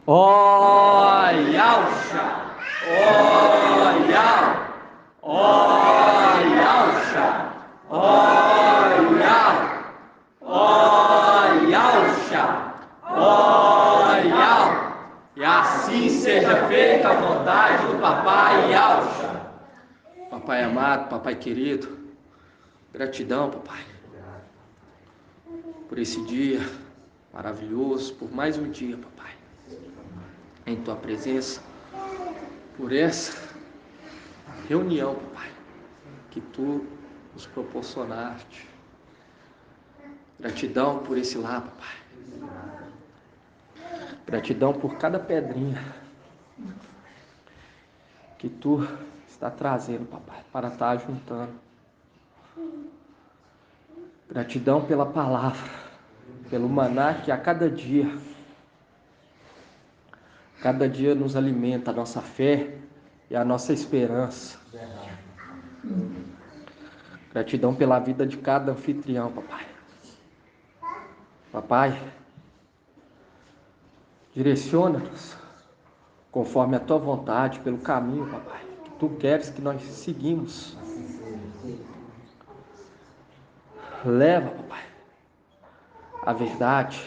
Olhalcha, olhal, olhalcha, olhal, olhalcha, olhal. E assim seja feita a vontade do Papai Yalcha. Papai amado, Papai querido, gratidão, Papai, por esse dia maravilhoso, por mais um dia, Papai, em Tua presença, por essa reunião, Papai, que Tu nos proporcionaste. Gratidão por esse lar, Papai. Gratidão por cada pedrinha que Tu está trazendo, Papai, para estar juntando. Gratidão pela palavra, pelo maná que a cada dia nos alimenta a nossa fé e a nossa esperança. Gratidão pela vida de cada anfitrião, Papai. Papai, direciona-nos conforme a Tua vontade, pelo caminho, Papai, que Tu queres que nós seguimos. Leva, Papai, a verdade,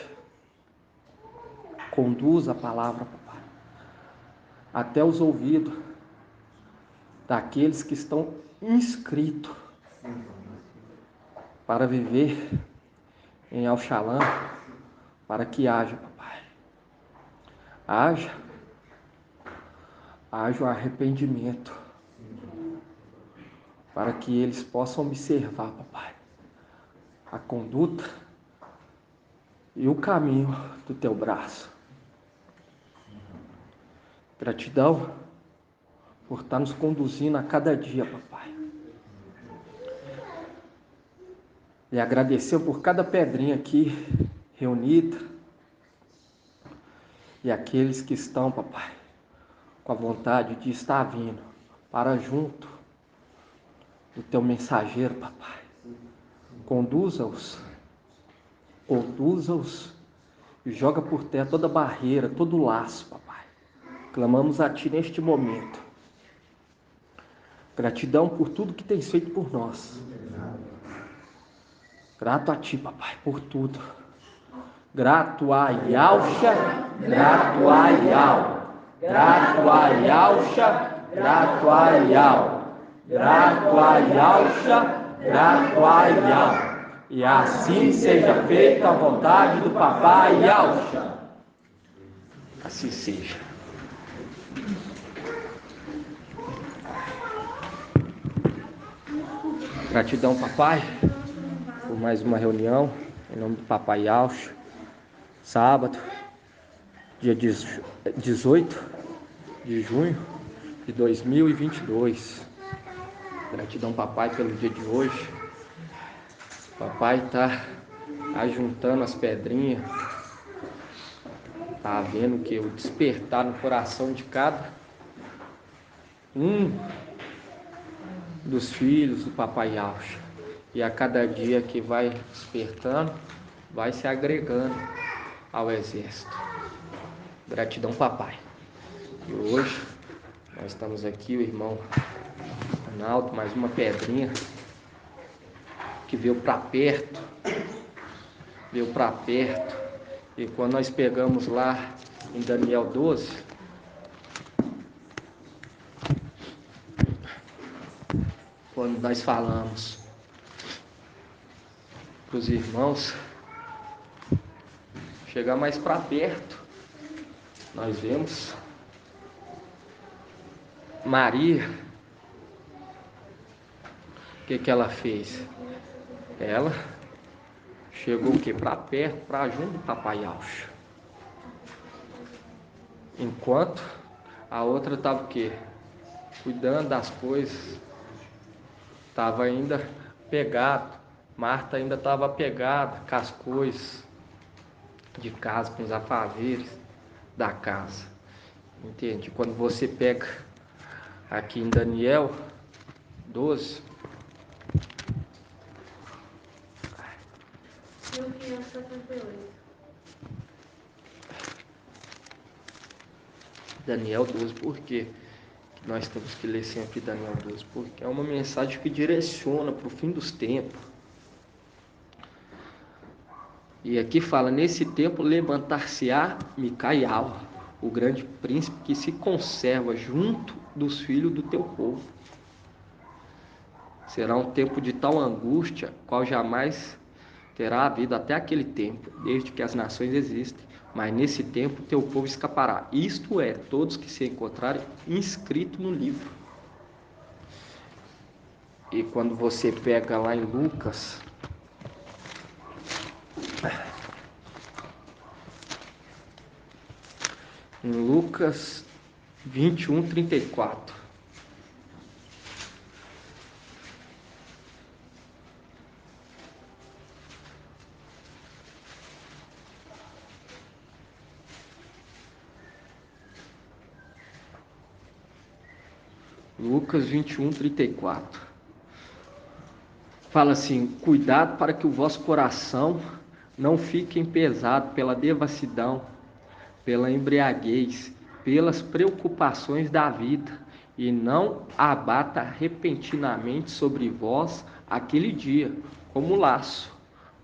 conduz a palavra, Papai, até os ouvidos daqueles que estão inscritos para viver em Alxalã, para que haja, Papai, haja o arrependimento, para que eles possam observar, Papai, a conduta e o caminho do Teu braço. Gratidão por estar nos conduzindo a cada dia, Papai. E agradecer por cada pedrinha aqui reunida e aqueles que estão, Papai, com a vontade de estar vindo para junto do Teu mensageiro, Papai. Conduza-os e joga por terra toda barreira, todo laço, Papai. Clamamos a Ti neste momento. Gratidão por tudo que Tens feito por nós. Grato a Ti, Papai, por tudo. Grato a Yalcha, grato a Yal. Grato a Yalcha, grato a Yal. Grato a Yalcha, grato a Yal. E assim seja feita a vontade do Papai Yalcha. Assim seja. Gratidão, Papai, por mais uma reunião, em nome do Papai Yalcha. Sábado, dia 18 de junho de 2022. Gratidão, Papai, pelo dia de hoje. Papai tá ajuntando as pedrinhas, tá vendo que o despertar no coração de cada um dos filhos do Papai Yalcha. E a cada dia que vai despertando, vai se agregando ao exército. Gratidão, Papai. E hoje nós estamos aqui, o irmão Arnaldo, mais uma pedrinha que veio para perto. E quando nós pegamos lá em Daniel 12, quando nós falamos para os irmãos chegar mais para perto, nós vemos Maria. O que ela fez? Ela chegou o quê? Para perto, para junto do Papai Yalcha. Enquanto a outra estava o quê? Cuidando das coisas. Estava ainda pegado. Marta ainda estava pegada com as coisas de casa, com os afazeres da casa. Entende? Quando você pega aqui em Daniel 12, Daniel 12, por quê? Que nós temos que ler sempre Daniel 12? Porque é uma mensagem que direciona para o fim dos tempos. E aqui fala, nesse tempo levantar-se-á Micaial, o grande príncipe que se conserva junto dos filhos do teu povo. Será um tempo de tal angústia, qual jamais terá havido até aquele tempo, desde que as nações existem. Mas nesse tempo teu povo escapará. Isto é, todos que se encontrarem inscritos no livro. E quando você pega lá em Lucas, em Lucas 21, 34. Lucas 21, 34. Fala assim, cuidado para que o vosso coração não fique pesado pela devassidão, pela embriaguez, pelas preocupações da vida, e não abata repentinamente sobre vós aquele dia, como laço,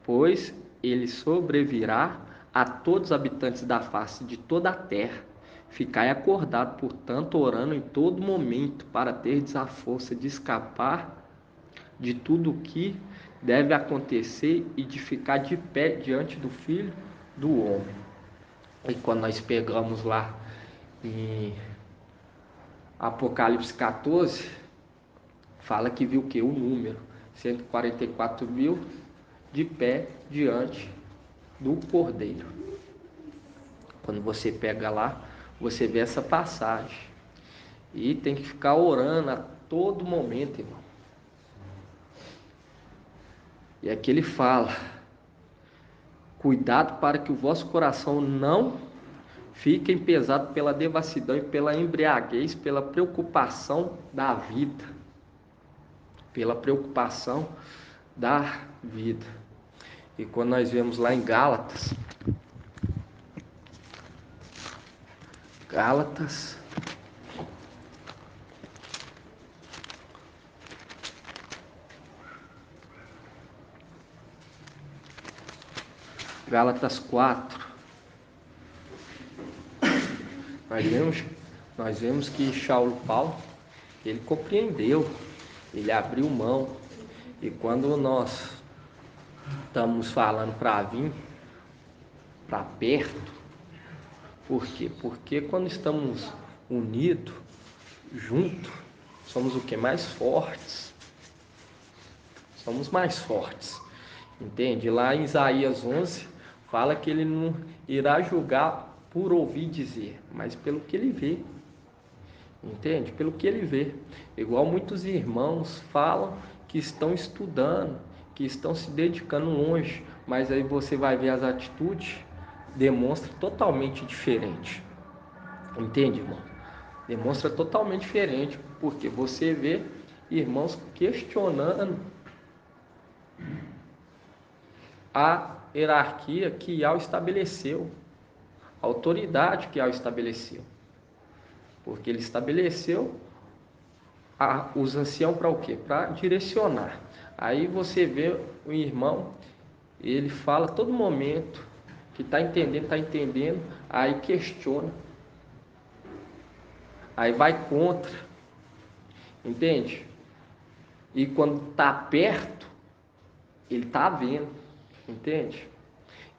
pois ele sobrevirá a todos os habitantes da face de toda a terra. Ficai acordado, portanto, orando em todo momento, para terdes a força de escapar de tudo o que deve acontecer e de ficar de pé diante do Filho do Homem. E quando nós pegamos lá em Apocalipse 14, fala que viu o que? O número 144 mil de pé diante do Cordeiro. Quando você pega lá, você vê essa passagem. E tem que ficar orando a todo momento, irmão. E aqui ele fala, cuidado para que o vosso coração não fique pesado pela devassidão e pela embriaguez, pela preocupação da vida. Pela preocupação da vida. E quando nós vemos lá em Gálatas, Gálatas 4, nós vemos que Paulo, ele compreendeu, ele abriu mão. E quando nós estamos falando para vir para perto, por quê? Porque quando estamos unidos, juntos, somos o que? Mais fortes. Somos mais fortes. Entende? Lá em Isaías 11, fala que ele não irá julgar por ouvir dizer, mas pelo que ele vê. Entende? Pelo que ele vê. Igual muitos irmãos falam que estão estudando, que estão se dedicando longe, mas aí você vai ver as atitudes, demonstra totalmente diferente. Entende, irmão? Demonstra totalmente diferente, porque você vê irmãos questionando a hierarquia que Yahweh estabeleceu, a autoridade que Yahweh estabeleceu. Porque ele estabeleceu os anciãos para o quê? Para direcionar. Aí você vê o irmão, ele fala a todo momento que está entendendo, aí questiona, aí vai contra, entende? E quando está perto, ele está vendo, entende?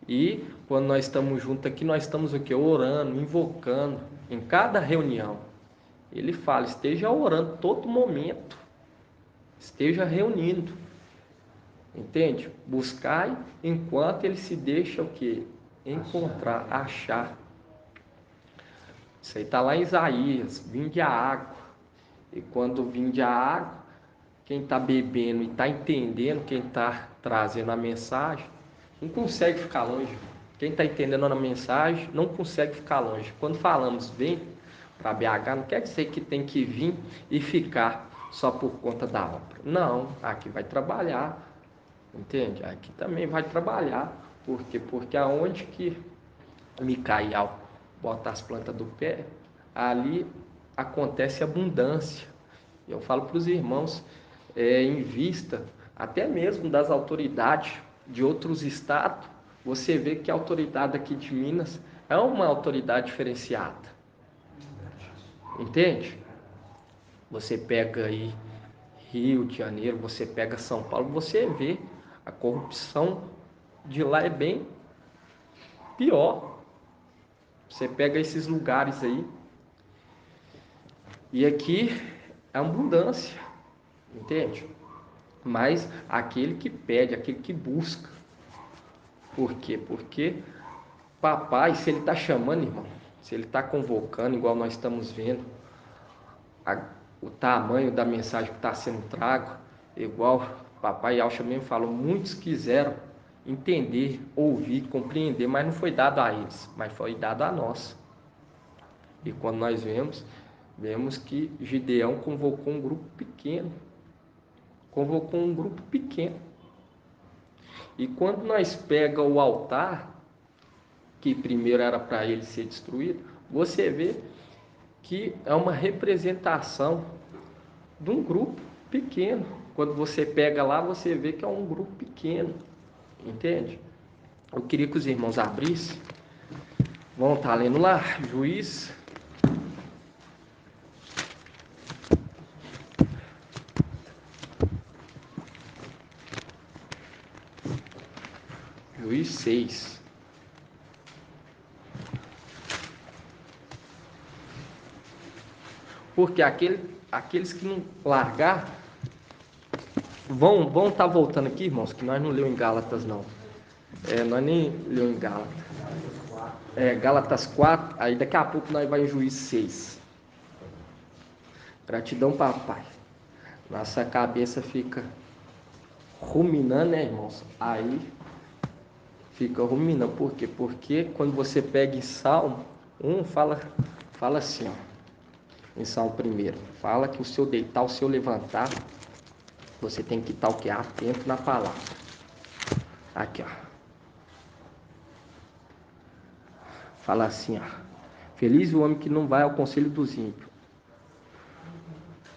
E quando nós estamos juntos aqui, nós estamos o quê? Orando, invocando, em cada reunião. Ele fala, esteja orando todo momento, esteja reunindo, entende? Buscai enquanto ele se deixa o quê? Encontrar, achar. Isso aí está lá em Isaías, vinde a água. E quando vinde a água, quem está bebendo e está entendendo, quem está trazendo a mensagem, não consegue ficar longe. Quem está entendendo a mensagem não consegue ficar longe. Quando falamos vem para BH, não quer dizer que tem que vir e ficar só por conta da obra. Não, aqui vai trabalhar, entende? Aqui também vai trabalhar. Por quê? Porque aonde que Micaial bota as plantas do pé, ali acontece abundância. Eu falo para os irmãos, em vista até mesmo das autoridades de outros estados, você vê que a autoridade aqui de Minas é uma autoridade diferenciada. Entende? Você pega aí Rio de Janeiro, você pega São Paulo, você vê a corrupção de lá é bem pior. Você pega esses lugares aí e aqui é abundância, entende? Mas aquele que pede, aquele que busca. Por quê? Porque papai, se ele está chamando, irmão, se ele está convocando, igual nós estamos vendo, o tamanho da mensagem que está sendo trago, igual papai Alcha mesmo falou, muitos quiseram entender, ouvir, compreender, mas não foi dado a eles, mas foi dado a nós. E quando nós vemos que Gideão convocou um grupo pequeno. E quando nós pega o altar, que primeiro era para ele ser destruído, você vê que é uma representação de um grupo pequeno. Quando você pega lá, você vê que é um grupo pequeno, entende? Eu queria que os irmãos abrissem. Vão estar lendo lá, Juiz. Juiz 6. Porque aqueles que não largar vão estar voltando aqui, irmãos, que nós não leu em Gálatas, não. Nós nem leu em Gálatas. Gálatas 4, aí daqui a pouco nós vai em Juiz 6. Gratidão, papai. Nossa cabeça fica ruminando, né, irmãos? Aí fica ruminando. Por quê? Porque quando você pega em Salmo 1, fala assim, ó. Em Salmo 1, fala que o seu deitar, o seu levantar, você tem que estar o quê? Atento na palavra. Aqui, ó. Fala assim, ó. Feliz o homem que não vai ao conselho dos ímpios,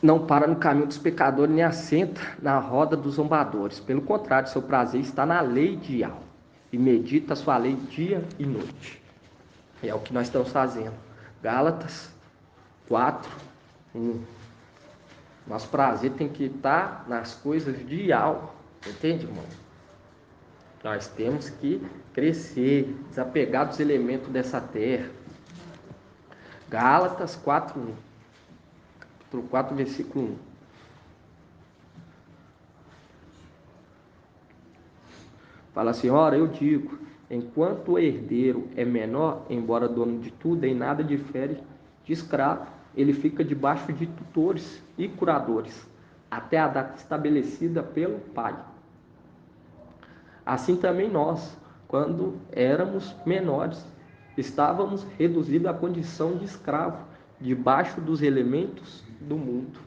não para no caminho dos pecadores, nem assenta na roda dos zombadores. Pelo contrário, seu prazer está na lei de Yahweh, e medita a sua lei dia e noite. E é o que nós estamos fazendo. Gálatas 4, 1. Nosso prazer tem que estar nas coisas de Yahweh. Entende, irmão? Nós temos que crescer, desapegar dos elementos dessa terra. Gálatas 4, 1. Capítulo 4, versículo 1. Fala assim, ora, eu digo, enquanto o herdeiro é menor, embora dono de tudo, em nada difere de escravo, ele fica debaixo de tutores e curadores, até a data estabelecida pelo pai. Assim também nós, quando éramos menores, estávamos reduzidos à condição de escravo, debaixo dos elementos do mundo.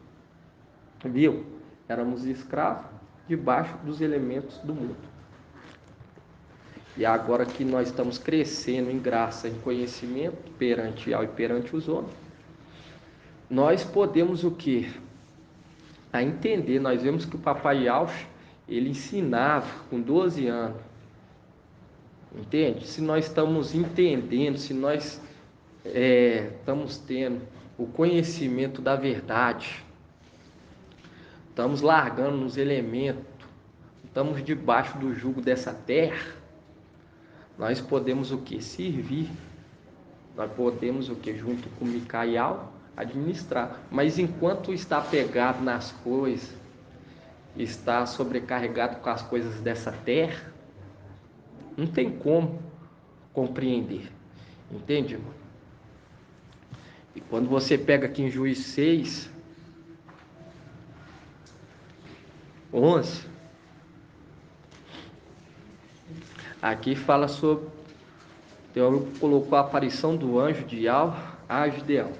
Viu? Éramos escravos debaixo dos elementos do mundo. E agora que nós estamos crescendo em graça, em conhecimento perante Yahweh e perante os homens, nós podemos o quê? A entender. Nós vemos que o papai Yahweh, ele ensinava com 12 anos. Entende? Se nós estamos entendendo, se nós estamos tendo o conhecimento da verdade, estamos largando nos elementos, estamos debaixo do jugo dessa terra, nós podemos o que? Servir. Nós podemos o que? Junto com Micael, administrar. Mas enquanto está pegado nas coisas, está sobrecarregado com as coisas dessa terra, não tem como compreender. Entende, irmão? E quando você pega aqui em Juiz 6, 11, aqui fala sobre, o teólogo colocou a aparição do anjo de Yahweh a Gideão.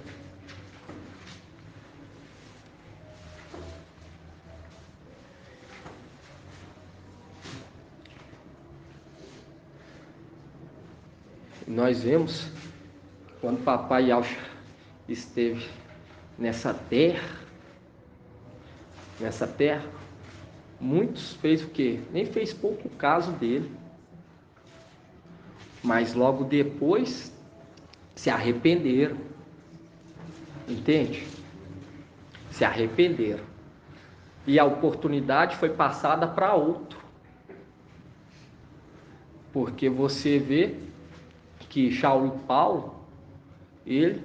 Nós vemos quando papai Yahweh esteve nessa terra, muitos fez o quê? Nem fez pouco caso dele, mas logo depois se arrependeram, entende? Se arrependeram, e a oportunidade foi passada para outro, porque você vê que Saulo Paulo, ele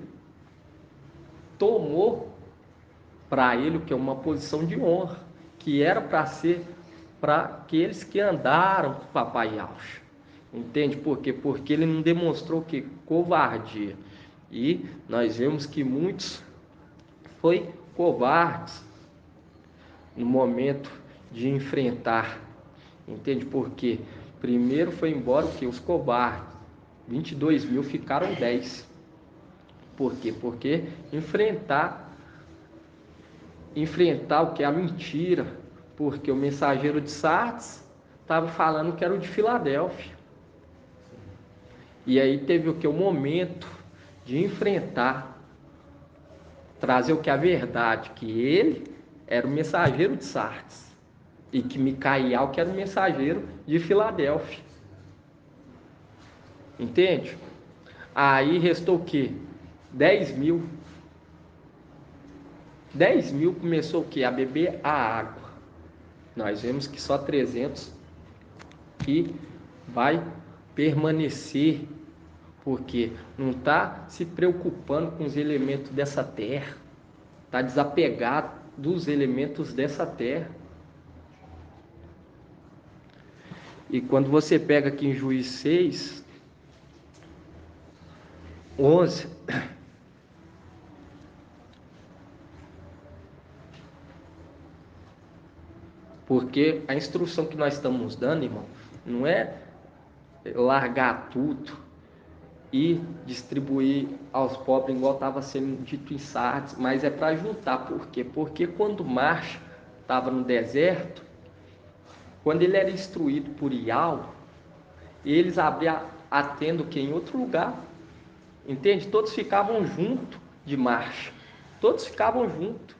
tomou para ele o que é uma posição de honra, que era para ser para aqueles que andaram com o papai Yaucha. Entende por quê? Porque ele não demonstrou que covardia. E nós vemos que muitos foi covardes no momento de enfrentar. Entende por quê? Primeiro foi embora o que? Os covardes. 22 mil ficaram 10. Por quê? Porque enfrentar o que é a mentira, porque o mensageiro de Sardes estava falando que era o de Filadélfia. E aí teve o que? O momento de enfrentar, trazer o que é a verdade, que ele era o mensageiro de Sardes e que Micael que era o mensageiro de Filadélfia. Entende? Aí restou o que? 10 mil. 10 mil começou o que? A beber a água. Nós vemos que só 300 que vai permanecer, porque não está se preocupando com os elementos dessa terra, está desapegado dos elementos dessa terra. E quando você pega aqui em Juízes 6, 11, porque a instrução que nós estamos dando, irmão, não é largar tudo e distribuir aos pobres igual estava sendo dito em Sardes, mas é para juntar. Por quê? Porque quando Marcha estava no deserto, quando ele era instruído por Ial, eles abriam a tenda que em outro lugar, entende? Todos ficavam junto de Marcha, todos ficavam junto.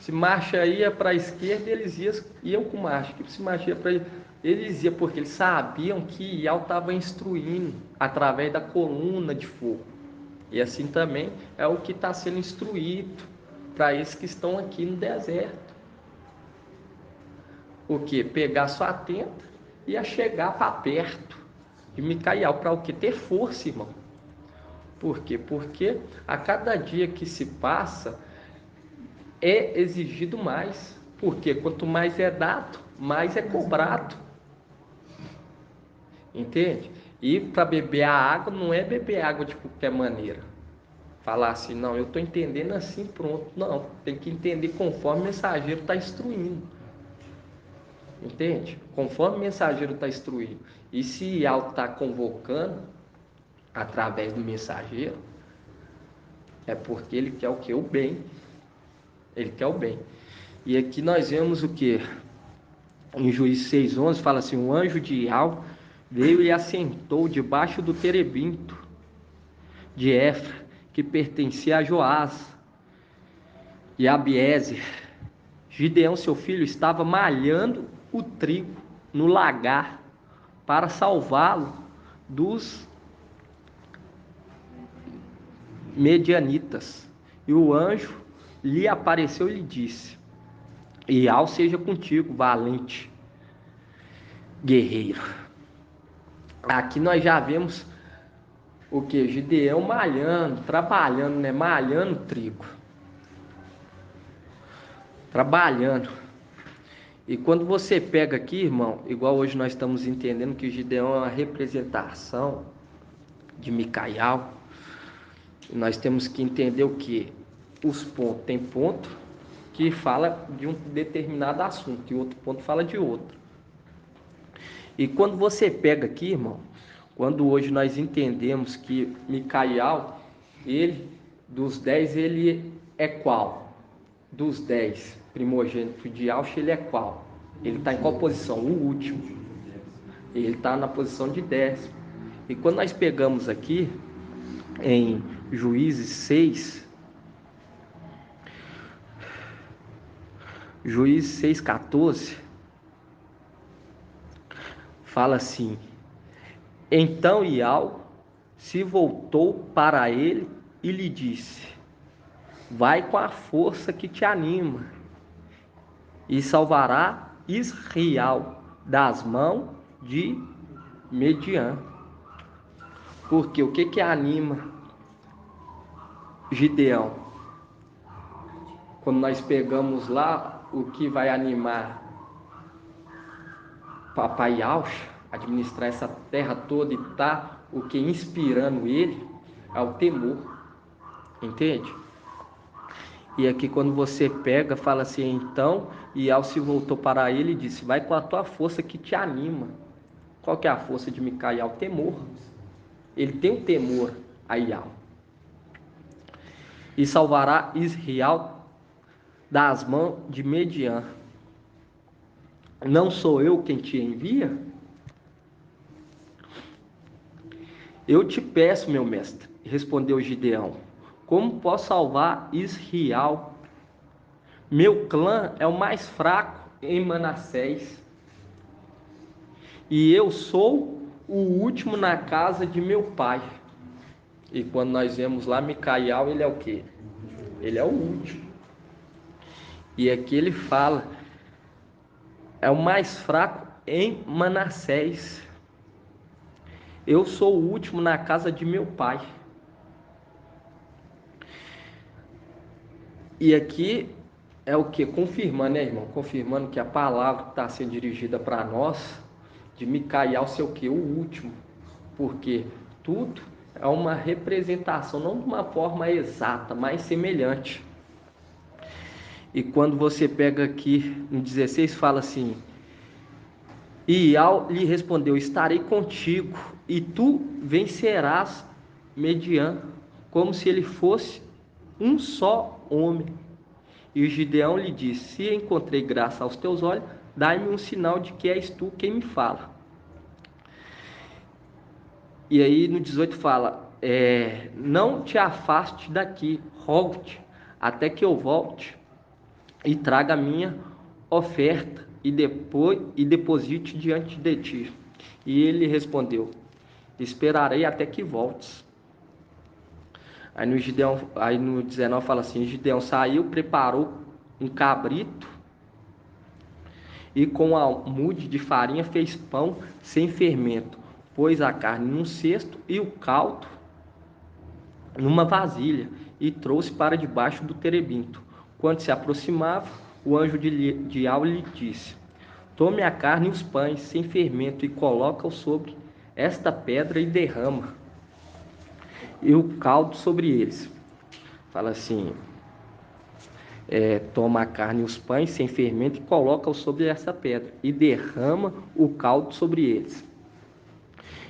Se Marcha ia para a esquerda, eles iam com Marcha. Se Marcha ia para eles iam, porque eles sabiam que Ial estava instruindo através da coluna de fogo. E assim também é o que está sendo instruído para esses que estão aqui no deserto. O que? Pegar sua tenda e chegar para perto de Micael, para o que? Ter força, irmão. Por quê? Porque a cada dia que se passa é exigido mais. Porque quanto mais é dado, mais é cobrado. Entende? E para beber a água, não é beber água de qualquer maneira. Falar assim, não, eu estou entendendo assim, pronto. Não, tem que entender conforme o mensageiro está instruindo. Entende? Conforme o mensageiro está instruindo. E se Ial está convocando através do mensageiro, é porque ele quer o que? O bem. Ele quer o bem. E aqui nós vemos o que? Em Juízes 6:11 fala assim: um anjo de Ial veio e assentou debaixo do terebinto de Efra, que pertencia a Joás e a Abiezer. Gideão, seu filho, estava malhando o trigo no lagar para salvá-lo dos medianitas. E o anjo lhe apareceu e lhe disse: Ial seja contigo, valente guerreiro. Aqui nós já vemos o que? Gideão malhando, trabalhando, né? Malhando trigo. Trabalhando. E quando você pega aqui, irmão, igual hoje nós estamos entendendo que Gideão é uma representação de Micael, nós temos que entender o que? Os pontos. Tem ponto que fala de um determinado assunto e outro ponto fala de outro. E quando você pega aqui, irmão, quando hoje nós entendemos que Micael, ele, dos 10, ele é qual? Dos 10 primogênitos de Yaucha, ele é qual? Ele está em qual posição? O último. Ele está na posição de 10. E quando nós pegamos aqui, em Juízes 6, Juízes 6,14, fala assim: Então Ial se voltou para ele e lhe disse: Vai com a força que te anima e salvará Israel das mãos de Mediã. Porque o que anima Gideão? Quando nós pegamos lá, o que vai animar Papai Yaush administrar essa terra toda e tá o que inspirando ele é o temor, entende? E aqui quando você pega, fala assim: então Ial se voltou para ele e disse: vai com a tua força que te anima. Qual que é a força de Micael? O temor. Ele tem um temor a Ial. E salvará Israel das mãos de Mediã. Não sou eu quem te envia? Eu te peço, meu mestre, respondeu Gideão, como posso salvar Israel? Meu clã é o mais fraco em Manassés, e eu sou o último na casa de meu pai. E quando nós vemos lá Micael, ele é o quê? Ele é o último. E aqui ele fala, é o mais fraco em Manassés. Eu sou o último na casa de meu pai. E aqui é o que? Confirmando, né, irmão? Confirmando que a palavra que está sendo dirigida para nós, de Micael ser o que? O último. Porque tudo é uma representação, não de uma forma exata, mas semelhante. E quando você pega aqui no 16, fala assim: E Ial lhe respondeu: Estarei contigo, e tu vencerás Mediã, como se ele fosse um só homem. E o Gideão lhe disse: Se encontrei graça aos teus olhos, dai-me um sinal de que és tu quem me fala. E aí no 18 fala: Não te afaste daqui, rogo-te, até que eu volte e traga a minha oferta e deposite diante de ti. E ele respondeu: Esperarei até que voltes. Aí no 19 fala assim: Gideão saiu, preparou um cabrito e com almude de farinha fez pão sem fermento. Pôs a carne num cesto e o caldo numa vasilha e trouxe para debaixo do terebinto. Quando se aproximava, o anjo de Ial lhe disse: Tome a carne e os pães sem fermento e coloca-os sobre esta pedra e derrama e o caldo sobre eles. Fala assim: toma a carne e os pães sem fermento e coloca-os sobre essa pedra e derrama o caldo sobre eles.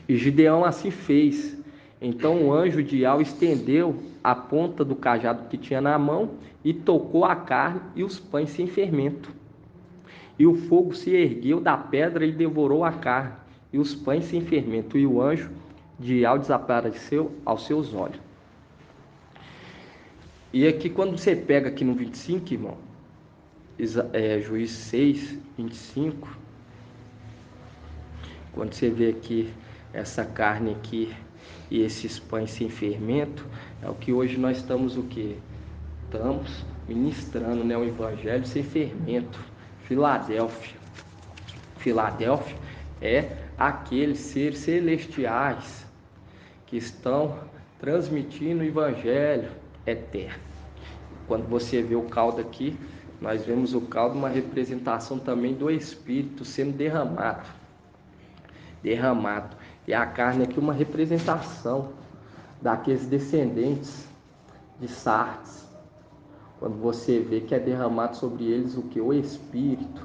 E Gideão assim fez. Então o anjo de Ial estendeu a ponta do cajado que tinha na mão e tocou a carne e os pães sem fermento. E o fogo se ergueu da pedra e devorou a carne e os pães sem fermento. E o anjo de Ial desapareceu aos seus olhos. E aqui quando você pega aqui no 25, irmão, Juízes 6, 25, quando você vê aqui essa carne aqui e esses pães sem fermento, é o que hoje nós estamos o quê? Estamos ministrando, né, o evangelho sem fermento. Filadélfia. Filadélfia é aqueles seres celestiais que estão transmitindo o evangelho eterno. Quando você vê o caldo aqui, nós vemos o caldo uma representação também do Espírito sendo derramado. E a carne aqui uma representação daqueles descendentes de Sardes. Quando você vê que é derramado sobre eles o que? O Espírito.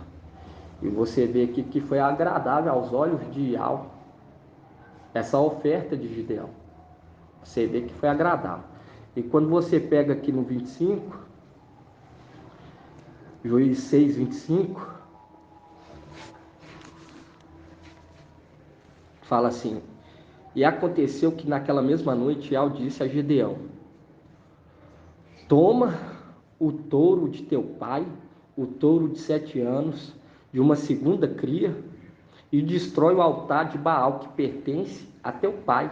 E você vê aqui que foi agradável aos olhos de Ial essa oferta de Gideão. Você vê que foi agradável. E quando você pega aqui no 25, Juízes 6, 25, fala assim: E aconteceu que naquela mesma noite Ial disse a Gideão: toma o touro de teu pai, o touro de 7 anos, de uma segunda cria, e destrói o altar de Baal que pertence a teu pai,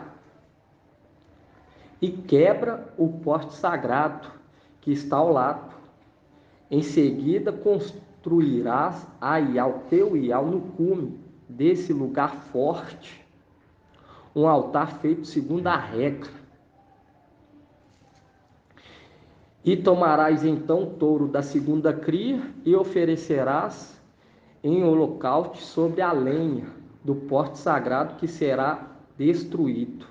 e quebra o poste sagrado que está ao lado. Em seguida construirás Aial, teu Ial, no cume desse lugar forte, um altar feito segundo a regra. E tomarás então o touro da segunda cria e oferecerás em holocausto sobre a lenha do poste sagrado que será destruído.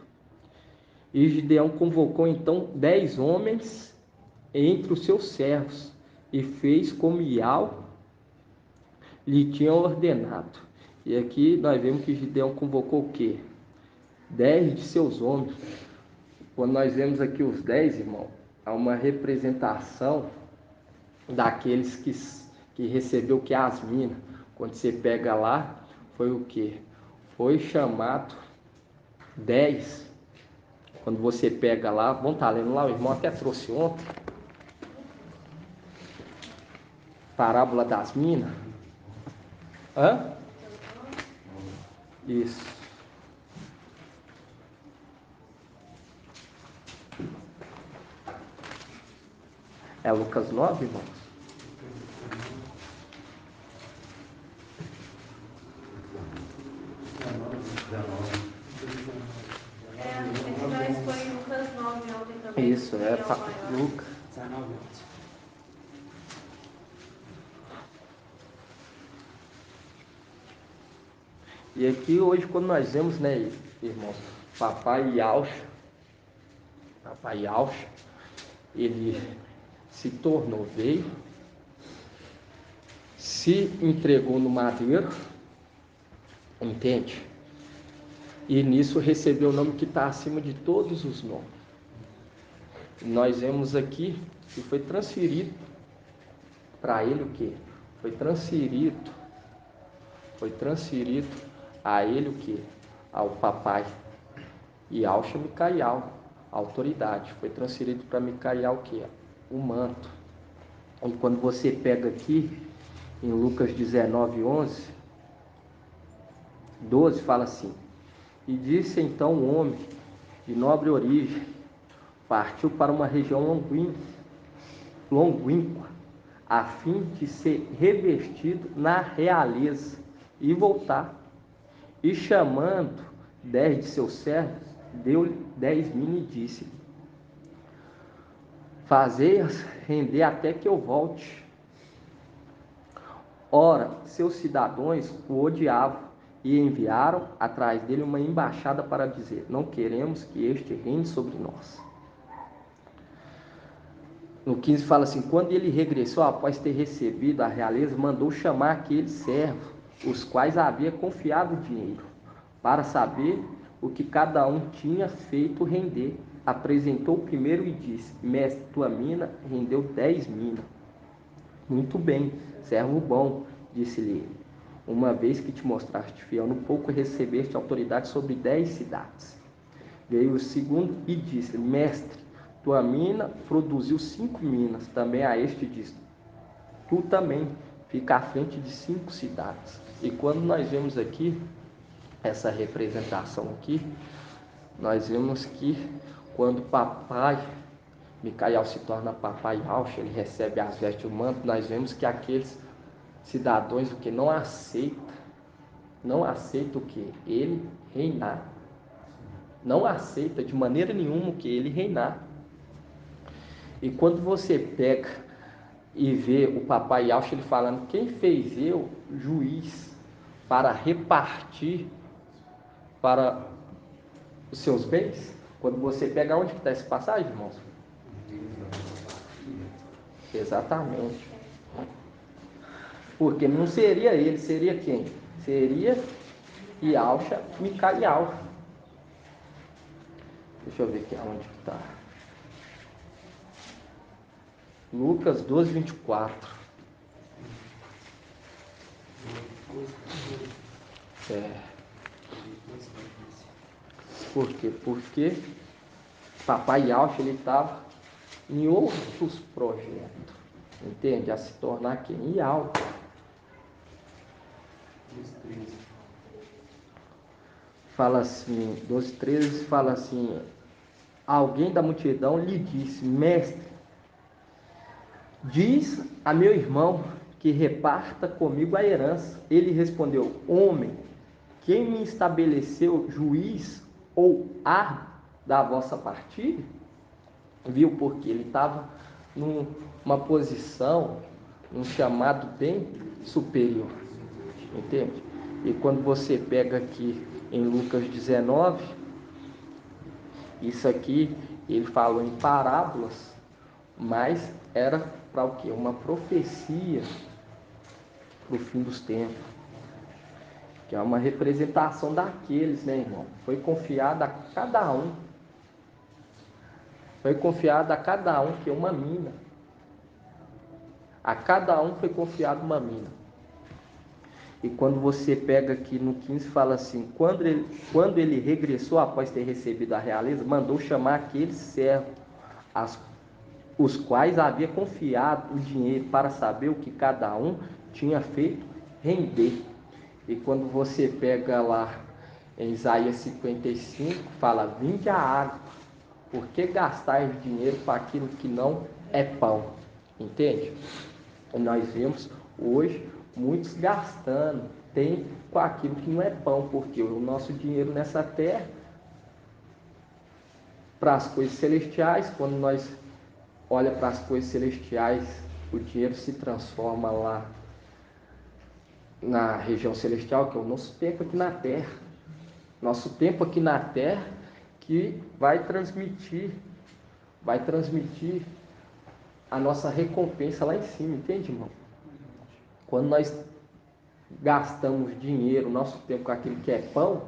E Gideão convocou então 10 homens entre os seus servos e fez como Ial lhe tinha ordenado. E aqui nós vemos que Gideão convocou o quê? 10 de seus homens. Quando nós vemos aqui os 10, irmão, há uma representação daqueles que recebeu que as minas. Quando você pega lá, foi o quê? Foi chamado 10. Quando você pega lá, vamos estar lendo lá, o irmão até trouxe ontem, parábola das minas. Hã? Isso. É Lucas 9, irmãos? Nós foi em Lucas 9 ontem também. Isso, Lucas 19. E aqui hoje, quando nós vemos, né, irmãos, Papai Yaucha, ele se tornou, veio, se entregou no madeiro, entende? E nisso recebeu o nome que está acima de todos os nomes. Nós vemos aqui que foi transferido para ele o quê? Foi transferido a ele o quê? Ao papai Yaucha Micaial, a autoridade. Foi transferido para Micaial o quê? O manto. E quando você pega aqui em Lucas 19, 12, fala assim: e disse então o homem de nobre origem, partiu para uma região longínqua, a fim de ser revestido na realeza e voltar. E chamando 10 de seus servos, deu-lhe 10 minas e disse: fazei-as render até que eu volte. Ora, seus cidadãos o odiavam e enviaram atrás dele uma embaixada para dizer: não queremos que este reine sobre nós. No 15 fala assim: quando ele regressou, após ter recebido a realeza, mandou chamar aqueles servos, os quais havia confiado o dinheiro, para saber o que cada um tinha feito render. Apresentou o primeiro e disse: mestre, tua mina rendeu 10 minas. Muito bem, servo bom, disse-lhe ele. Uma vez que te mostraste fiel no pouco, recebeste autoridade sobre 10 cidades. Veio o segundo e disse: mestre, tua mina produziu 5 minas. Também a este disse: tu também fica à frente de 5 cidades. E quando nós vemos aqui essa representação aqui, nós vemos que quando papai Micaial se torna papai Yaucha, ele recebe as vestes do manto, nós vemos que aqueles cidadãos o que não aceitam o que ele reinar, não aceita de maneira nenhuma o que ele reinar. E quando você pega e vê o papai Yaucha ele falando: quem fez eu juiz para repartir para os seus bens? Quando você pega, onde está essa passagem, irmãos? Exatamente. Porque não seria ele, seria quem? Seria Yaucha Micaial. Deixa eu ver aqui onde que está. Lucas 12, 24. Por quê? Porque papai Yaucha ele estava em outros projetos, entende? A se tornar quem? Em algo. Fala assim, 12:13 fala assim, alguém da multidão lhe disse, mestre, diz a meu irmão que reparta comigo a herança. Ele respondeu, homem, quem me estabeleceu juiz ou árbitro da vossa partilha? Viu? Porque ele estava numa posição, num chamado bem superior, entende? E quando você pega aqui em Lucas 19, isso aqui ele falou em parábolas, mas era para o quê? Uma profecia para o fim dos tempos, que é uma representação daqueles, né, irmão? Foi confiado a cada um. Foi confiado a cada um que é uma mina. A cada um foi confiado uma mina. E quando você pega aqui no 15, fala assim, quando ele regressou após ter recebido a realeza, mandou chamar aqueles servos, os quais havia confiado o dinheiro para saber o que cada um tinha feito render. E quando você pega lá em Isaías 55, fala, vinde a água, por que gastar dinheiro para aquilo que não é pão? Entende? E nós vemos hoje muitos gastando tempo com aquilo que não é pão, porque o nosso dinheiro nessa terra, para as coisas celestiais, quando nós olha para as coisas celestiais, o dinheiro se transforma lá na região celestial, que é o nosso tempo aqui na terra. Nosso tempo aqui na terra que vai transmitir a nossa recompensa lá em cima, entende, irmão? Quando nós gastamos dinheiro, nosso tempo com aquilo que é pão,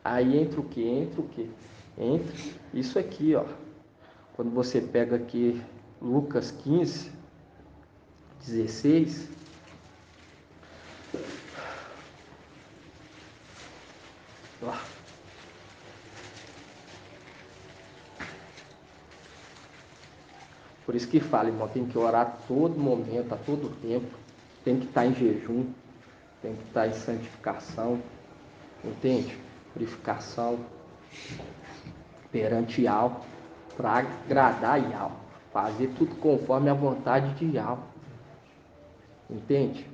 aí entra o que? Entra isso aqui, ó. Quando você pega aqui Lucas 15, 16, ó. Por isso que fala, irmão, tem que orar a todo momento, a todo tempo, tem que estar em jejum, tem que estar em santificação, entende? Purificação perante Yahweh, para agradar Yahweh, fazer tudo conforme a vontade de Yahweh, entende?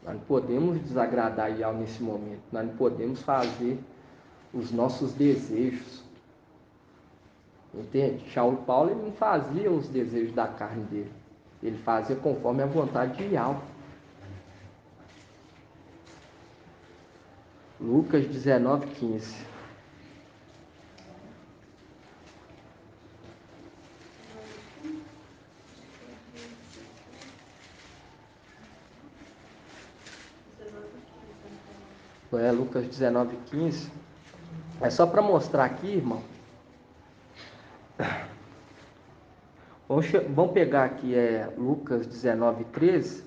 Nós não podemos desagradar Yahweh nesse momento, nós não podemos fazer os nossos desejos, entende? Saulo Paulo ele não fazia os desejos da carne dele, ele fazia conforme a vontade de Yahweh. Lucas 19, 15. Lucas 19, 15. É só para mostrar aqui, irmão. Vamos pegar aqui Lucas 19, 13.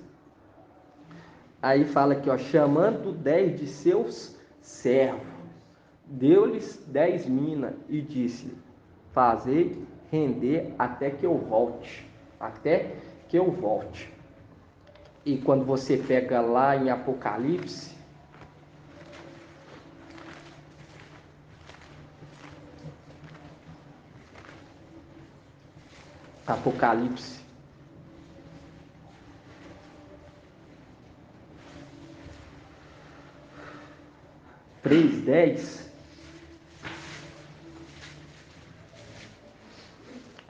Aí fala aqui, ó, chamando 10 de seus servos, deu-lhes 10 minas e disse, fazei render até que eu volte. Até que eu volte. E quando você pega lá em Apocalipse, Apocalipse 3:10.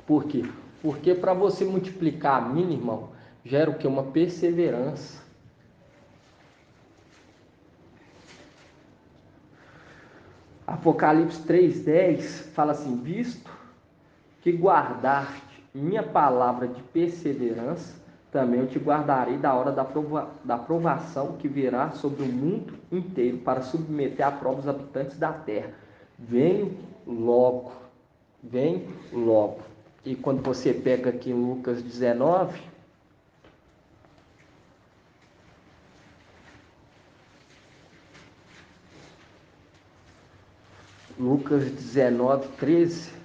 Por quê? Porque para você multiplicar a mina, irmão, gera o que? Uma perseverança. Apocalipse 3:10 fala assim, visto que guardaste minha palavra de perseverança, também eu te guardarei da hora da provação que virá sobre o mundo inteiro, para submeter à prova os habitantes da terra. Venho logo, vem logo. E quando você pega aqui em Lucas 19, Lucas 19, 13,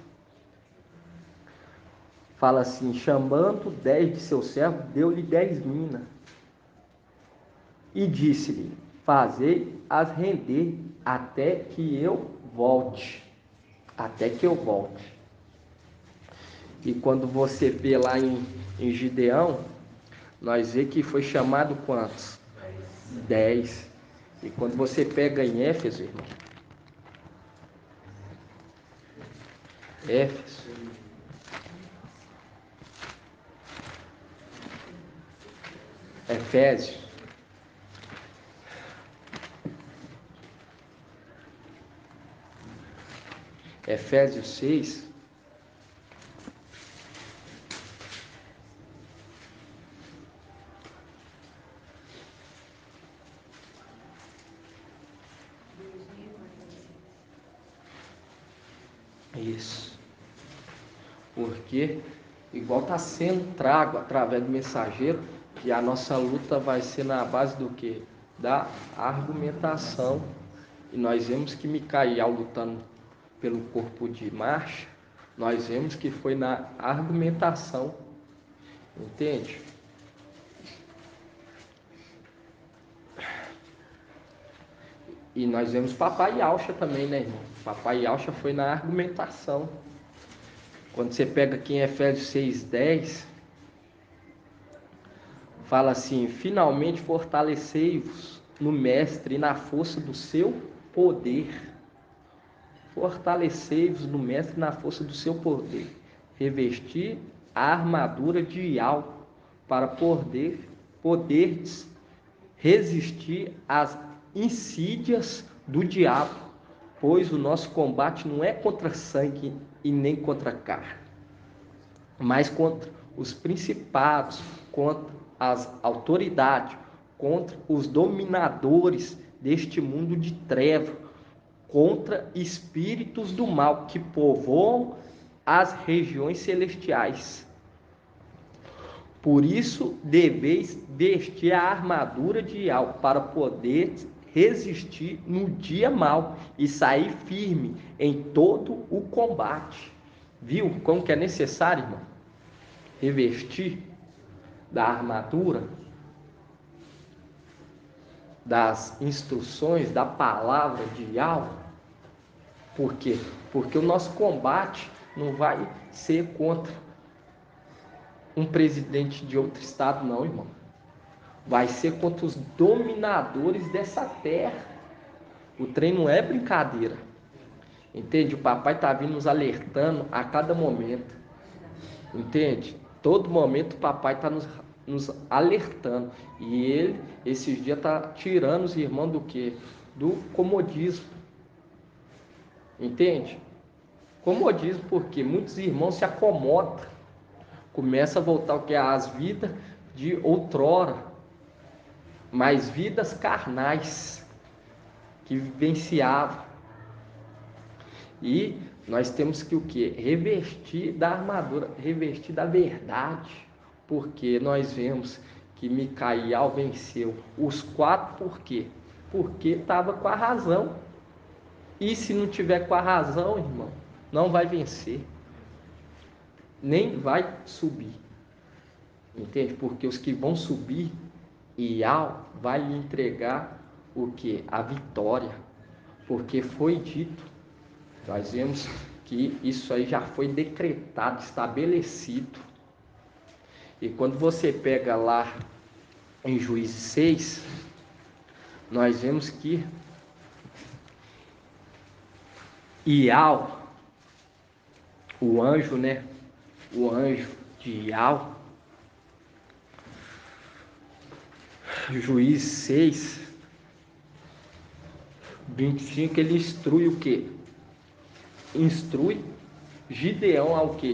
Fala assim, chamando 10 de seus servos, deu-lhe 10 minas. E disse-lhe, fazei-as render até que eu volte. Até que eu volte. E quando você vê lá em Gideão, nós vê que foi chamado quantos? 10. E quando você pega em Éfeso, irmão, Éfeso, Efésios, Efésios 6, isso, porque igual está sendo trago através do mensageiro, que a nossa luta vai ser na base do que? Da argumentação. E nós vemos que Micael lutando pelo corpo de marcha, nós vemos que foi na argumentação, entende? E nós vemos Papai Yaucha também, né, irmão? Papai Yaucha foi na argumentação. Quando você pega aqui em Efésios 6:10, fala assim, finalmente fortalecei-vos no mestre e na força do seu poder. Fortalecei-vos no mestre e na força do seu poder. Revestir a armadura de algo para poderes resistir às insídias do diabo, pois o nosso combate não é contra sangue e nem contra carne, mas contra os principados, contra as autoridades, contra os dominadores deste mundo de trevas, contra espíritos do mal que povoam as regiões celestiais. Por isso deveis vestir a armadura de algo para poder resistir no dia mau e sair firme em todo o combate. Viu como que é necessário, irmão? Revestir da armadura, das instruções, da palavra de algo. Por quê? Porque o nosso combate não vai ser contra um presidente de outro estado, não, irmão. Vai ser contra os dominadores dessa terra. O trem não é brincadeira. Entende? O papai está vindo nos alertando a cada momento. Entende? Todo momento o papai está nos alertando. E ele, esses dias, está tirando os irmãos do quê? Do comodismo. Entende? Comodismo porque muitos irmãos se acomodam. Começa a voltar o que é as vidas de outrora, mas vidas carnais que vivenciavam. E nós temos que o que? Revestir da armadura, revestir da verdade, porque nós vemos que Micael venceu os 4, por quê? Porque estava com a razão. E se não tiver com a razão, irmão, não vai vencer. Nem vai subir, entende? Porque os que vão subir, Ial vai lhe entregar o que? A vitória, porque foi dito, nós vemos que isso aí já foi decretado, estabelecido. E quando você pega lá em Juízes 6, nós vemos que Ial, o anjo, né? O anjo de Ial, Juízes 6, 25, ele instrui o quê? Instrui Gideão ao quê?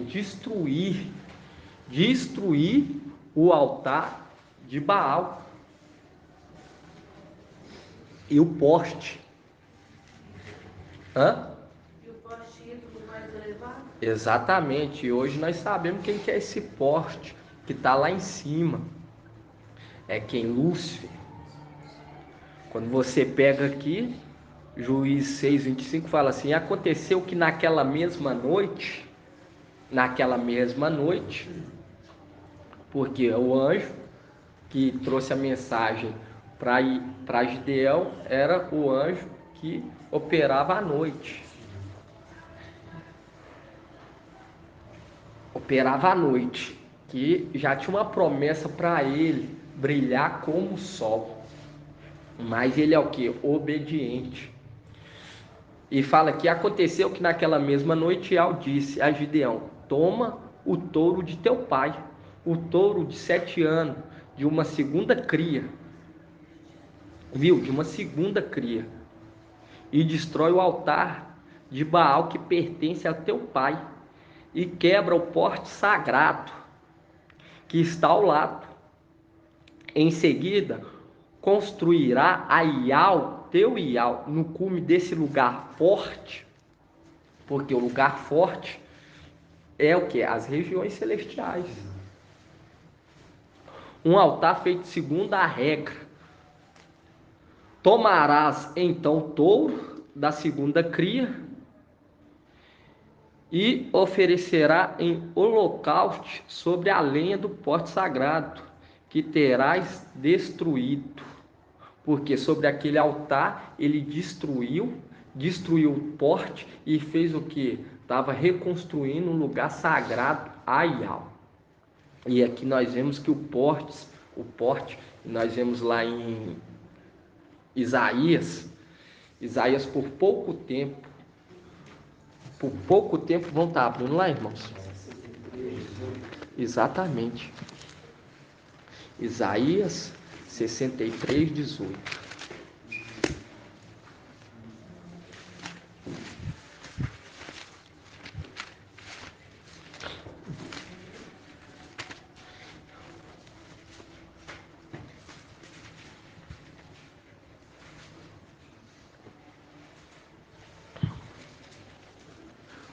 Destruir o altar de Baal e o poste. Exatamente, e hoje nós sabemos quem que é esse poste que está lá em cima. É quem? Lúcifer. Quando você pega aqui, Juízes 6:25 fala assim: aconteceu que naquela mesma noite naquela mesma noite, porque o anjo que trouxe a mensagem para Gideão era o anjo que operava à noite. Operava à noite, que já tinha uma promessa para ele brilhar como o sol. Mas ele é o que? Obediente. E fala que aconteceu que naquela mesma noite Al disse a Gideão: toma o touro de teu pai, o touro de 7 anos, de uma segunda cria, viu? De uma segunda cria, e destrói o altar de Baal que pertence a teu pai, e quebra o poste sagrado que está ao lado. Em seguida, construirá a Ial, teu Ial, no cume desse lugar forte, porque o lugar forte é o que? As regiões celestiais. Um altar feito segundo a regra. Tomarás então o touro da segunda cria e oferecerá em holocausto sobre a lenha do poste sagrado, que terás destruído. Porque sobre aquele altar ele destruiu o poste e fez o que? Estava reconstruindo um lugar sagrado a Ial. E aqui nós vemos que o porte, nós vemos lá em Isaías por pouco tempo vão estar abrindo lá, irmãos. Exatamente. Isaías 63, 18.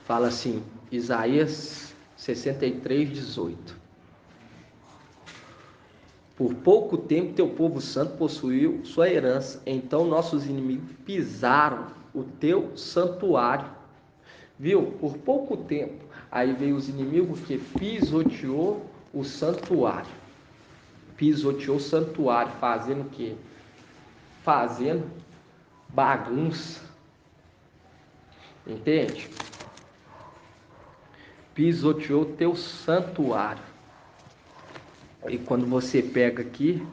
Fala assim, Isaías 63, 18. Por pouco tempo teu povo santo possuiu sua herança, então nossos inimigos pisaram o teu santuário. Viu? Por pouco tempo. Aí veio os inimigos que pisoteou o santuário. Pisoteou o santuário, fazendo o quê? Fazendo bagunça. Entende? Pisoteou o teu santuário. E quando você pega aqui,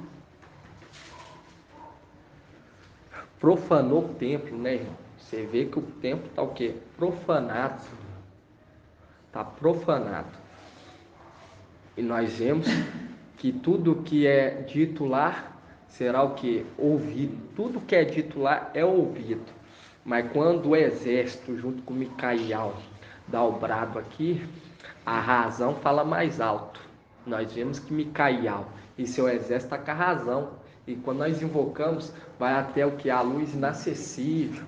profanou o templo, né, irmão? Você vê que o templo está o quê? Profanado. Está profanado. E nós vemos que tudo que é dito lá será o que? Ouvido. Tudo que é dito lá é ouvido. Mas quando o exército, junto com Micael, dá o brado aqui, a razão fala mais alto. Nós vemos que Micael e seu exército está com a razão. E quando nós invocamos, vai até o que? A luz inacessível.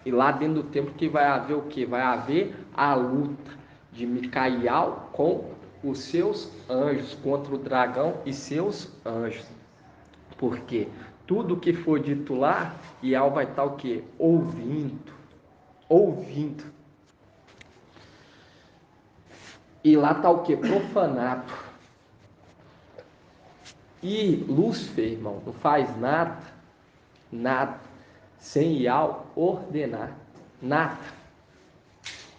E lá dentro do templo que vai haver o que? Vai haver a luta de Micael com os seus anjos, contra o dragão e seus anjos. Porque tudo que for dito lá, Ial vai estar o que? Ouvindo. E lá está o que? Profanado. E Lúcifer, irmão, não faz nada, sem Ial ordenar, nada.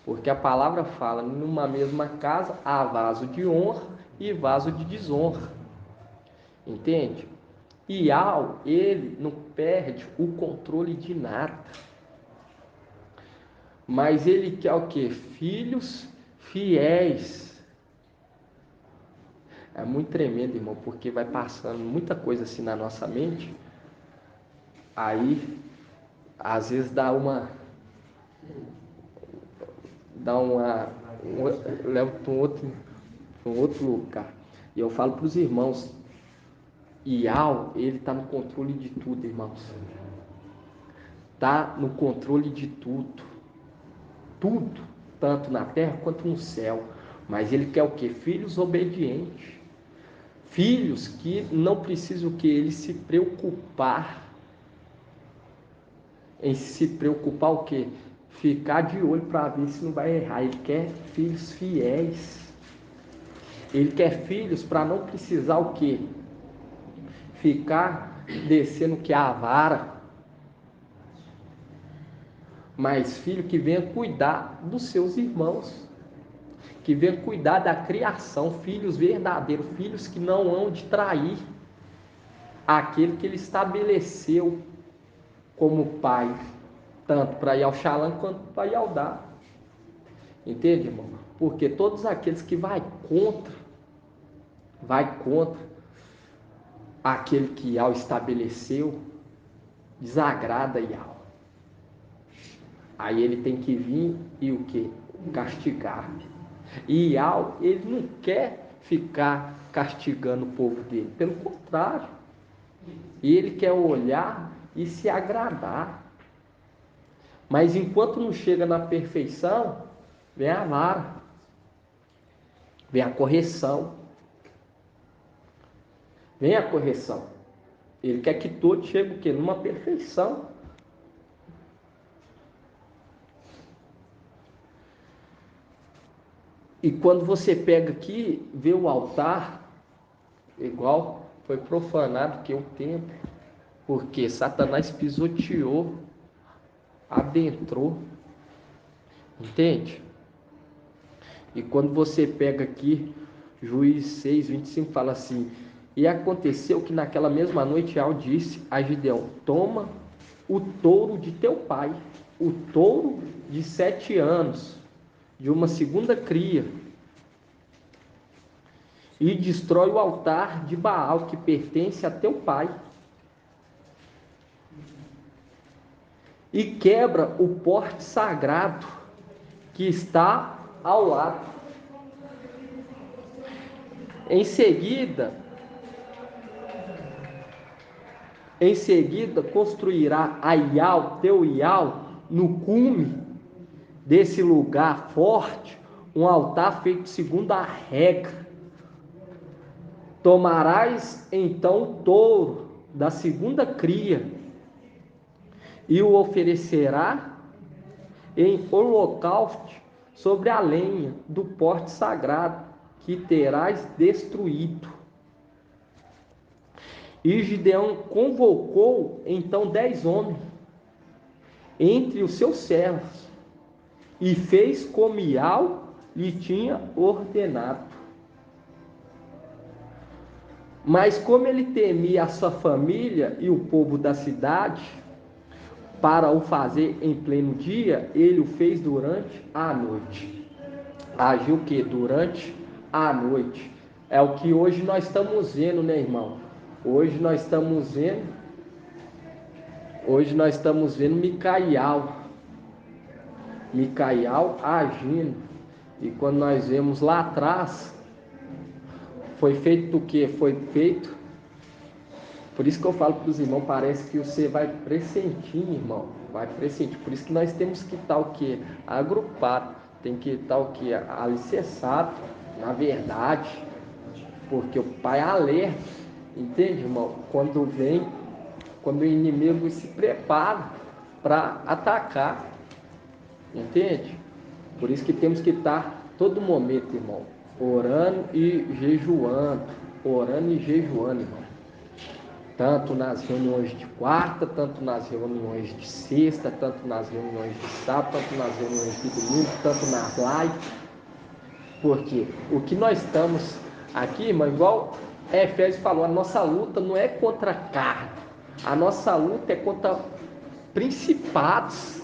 Porque a palavra fala, numa mesma casa há vaso de honra e vaso de desonra. Entende? Ial, ele não perde o controle de nada. Mas ele quer o quê? Filhos fiéis. É muito tremendo, irmão, porque vai passando muita coisa assim na nossa mente. Aí, às vezes leva para um outro lugar. E eu falo para os irmãos, Ial, ele está no controle de tudo, irmãos. Está no controle de tudo. Tudo, tanto na terra quanto no céu. Mas ele quer o quê? Filhos obedientes. Filhos que não precisam que ele se preocupar. Em se preocupar o quê? ficar de olho para ver se não vai errar. Ele quer filhos fiéis. Ele quer filhos para não precisar o quê? Ficar descendo que a vara. Mas filho que venha cuidar dos seus irmãos. Que venha cuidar da criação. Filhos verdadeiros. Filhos que não hão de trair aquele que ele estabeleceu como pai. Tanto para Yalxalã quanto para Yaldá. Entende, irmão? Porque todos aqueles que vai contra aquele que Yal estabeleceu, desagrada Yal. Aí ele tem que vir e o que? Castigar. E Yal, ele não quer ficar castigando o povo dele. Pelo contrário. Ele quer olhar e se agradar. Mas enquanto não chega na perfeição, vem a vara. Vem a correção. Vem a correção. Ele quer que todos cheguem o quê? Numa perfeição. E quando você pega aqui, vê o altar, igual foi profanado que é o templo, porque Satanás pisoteou, adentrou, entende? E quando você pega aqui, Juízes 6:25 fala assim: e aconteceu que naquela mesma noite Yal disse a Gideão: toma o touro de teu pai, o touro de 7 anos, de uma segunda cria, e destrói o altar de Baal que pertence a teu pai, e quebra o porte sagrado que está ao lado. Em seguida construirá a Yal, teu Yal, no cume desse lugar forte, um altar feito segundo a regra. Tomarás então o touro da segunda cria e o oferecerá em holocausto sobre a lenha do porte sagrado que terás destruído. E Gideão convocou então 10 homens entre os seus servos e fez como Yal lhe tinha ordenado. Mas como ele temia a sua família e o povo da cidade, para o fazer em pleno dia, ele o fez durante a noite. Agiu o que? Durante a noite. É o que hoje nós estamos vendo, né, irmão? Hoje nós estamos vendo Micael agindo. E quando nós vemos lá atrás, foi feito o que? Foi feito. Por isso que eu falo para os irmãos, parece que você vai pressentindo, irmão. Vai pressentir. Por isso que nós temos que estar o que? Agrupado. Tem que estar o que? Alicerçado, na verdade. Porque o Pai alerta. Entende, irmão? Quando o inimigo se prepara para atacar. Entende? Por isso que temos que estar todo momento, irmão, orando e jejuando. Orando e jejuando, irmão. Tanto nas reuniões de quarta, tanto nas reuniões de sexta, tanto nas reuniões de sábado, tanto nas reuniões de domingo, tanto nas lives. Porque o que nós estamos aqui, irmão, igual Efésios falou, a nossa luta não é contra a carne. A nossa luta é contra principados.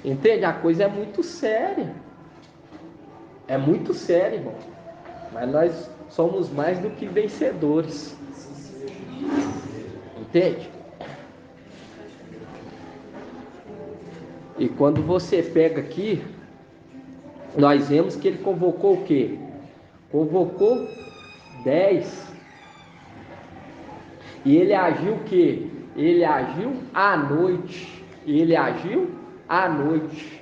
Entende? A coisa é muito séria. É muito séria, irmão. Mas nós somos mais do que vencedores. Entende? E quando você pega aqui, nós vemos que ele convocou o quê? Convocou 10. E ele agiu o quê? Ele agiu à noite.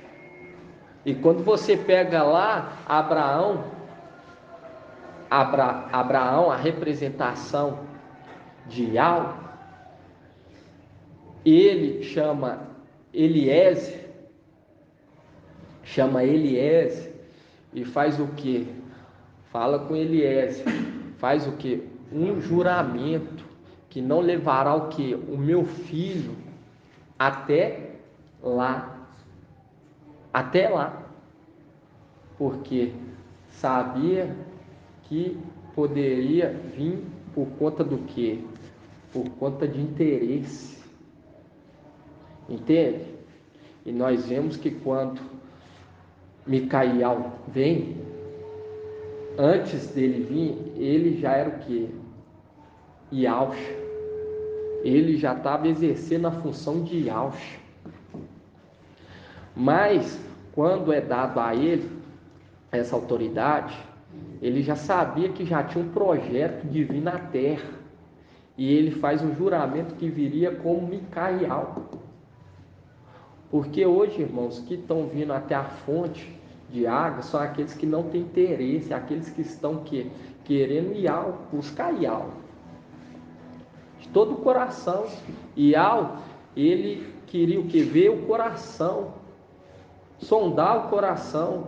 E quando você pega lá Abraão, a representação de Yal, ele chama Eliezer chama Eliézer e faz o quê? Fala com Eliézer, faz o quê? Um juramento que não levará o quê? O meu filho até lá, porque sabia que poderia vir por conta do quê? Por conta de interesse, entende? E nós vemos que quando Micael vem, antes dele vir, ele já era o quê? Yauxa. Ele já estava exercendo a função de Yauxa. Mas, quando é dado a ele essa autoridade, ele já sabia que já tinha um projeto de vir na terra. E ele faz um juramento que viria como Micael. Porque hoje, irmãos, que estão vindo até a fonte de água são aqueles que não têm interesse, aqueles que estão querendo Ial, buscar Ial. De todo o coração. Ial, ele queria o que? Ver o coração, sondar o coração,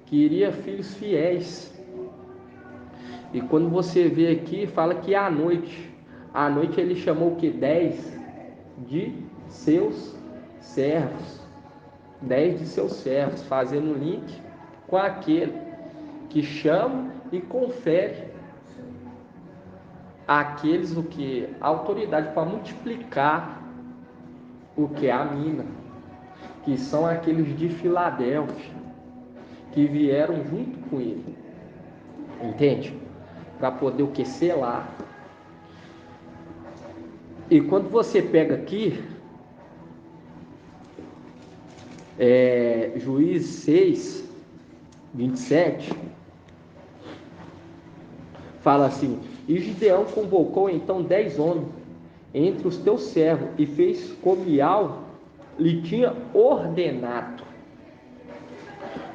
queria filhos fiéis. E quando você vê aqui, fala que à noite ele chamou o que? 10 de seus servos. 10 de seus servos, fazendo link com aquele que chama e confere àqueles o que? A autoridade para multiplicar o que? A mina, que são aqueles de Filadélfia, que vieram junto com ele, entende? Para poder o que? Selar. E quando você pega aqui, Juízes 6, 27, fala assim: e Gideão convocou então 10 homens entre os teus servos e fez como Ial lhe tinha ordenado.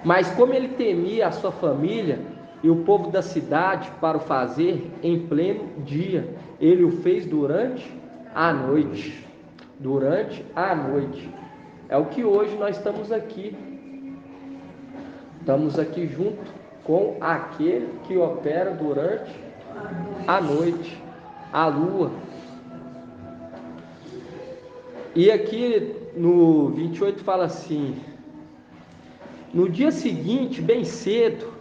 Mas como ele temia a sua família e o povo da cidade para o fazer em pleno dia, ele o fez durante a noite. Durante a noite. É o que hoje nós estamos aqui. Estamos aqui junto com aquele que opera durante a noite, a lua. E aqui no 28 fala assim: no dia seguinte, bem cedo,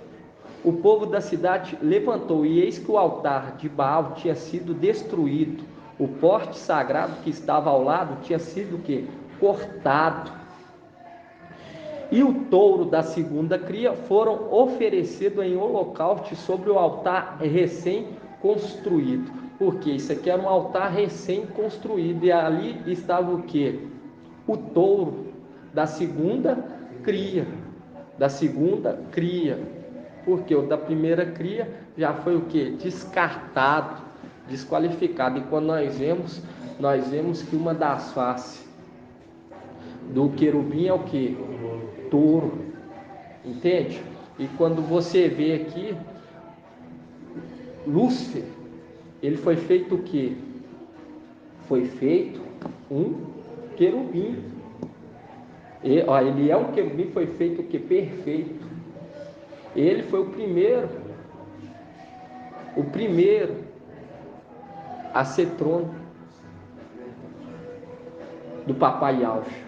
o povo da cidade levantou, e eis que o altar de Baal tinha sido destruído. O poste sagrado que estava ao lado tinha sido o quê? Cortado. E o touro da segunda cria foram oferecidos em holocausto sobre o altar recém-construído. Porque isso aqui era um altar recém-construído, e ali estava o quê? O touro da segunda cria. Da segunda cria. Porque o da primeira cria já foi o quê? Descartado, desqualificado. E quando nós vemos que uma das faces do querubim é o quê? Touro, entende? E quando você vê aqui, Lúcifer, ele foi feito o quê? Foi feito um querubim. Ele é um querubim, foi feito o quê? Perfeito. Ele foi o primeiro a ser trono do papai Yauxa.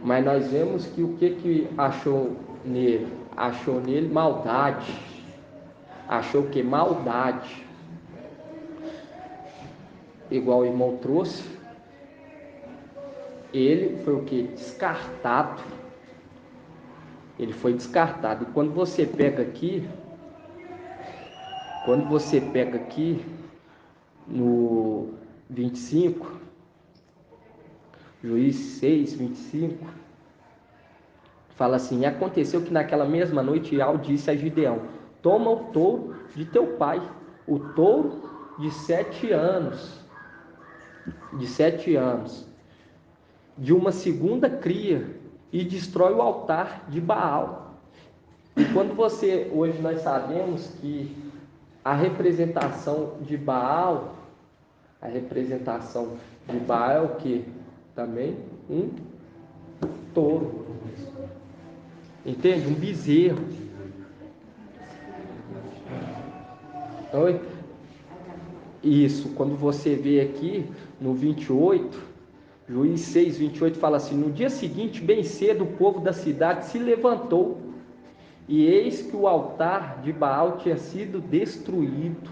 Mas nós vemos que o que achou nele? Achou nele maldade. Achou que maldade. Igual o irmão trouxe, ele foi o que? Descartado. Ele foi descartado. E quando você pega aqui no 25, Juízes 6, 25, fala assim: e aconteceu que naquela mesma noite Ial disse a Gideão: toma o touro de teu pai, o touro de 7 anos, de uma segunda cria, e destrói o altar de Baal. E quando hoje nós sabemos que a representação de Baal é o que? Também um touro. Entende? Um bezerro. Oi? Isso, quando você vê aqui no 28, Juiz 6, 28 fala assim: no dia seguinte, bem cedo, o povo da cidade se levantou, e eis que o altar de Baal tinha sido destruído.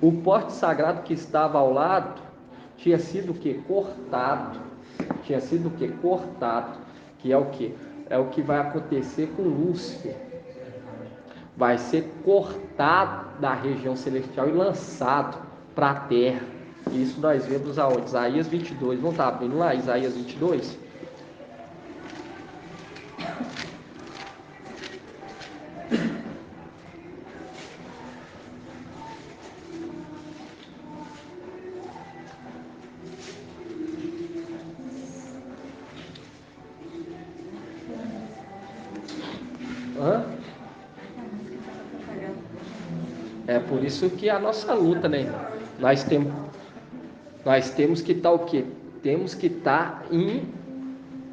O poste sagrado que estava ao lado tinha sido o que? Cortado. Tinha sido o que? Cortado. Que é o que? É o que vai acontecer com Lúcifer. Vai ser cortado da região celestial e lançado para a terra. Isso nós vemos aonde? Isaías 22. Vamos estar abrindo lá, Isaías 22? Hã? É por isso que a nossa luta, né? Nós temos que estar o quê? Temos que estar em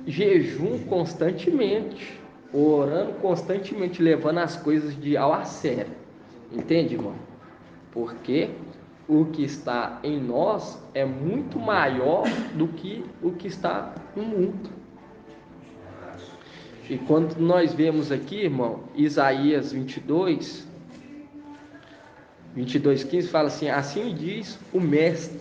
jejum constantemente, orando constantemente, levando as coisas a sério. Entende, irmão? Porque o que está em nós é muito maior do que o que está no mundo. E quando nós vemos aqui, irmão, Isaías 22, 15 fala assim: assim diz o mestre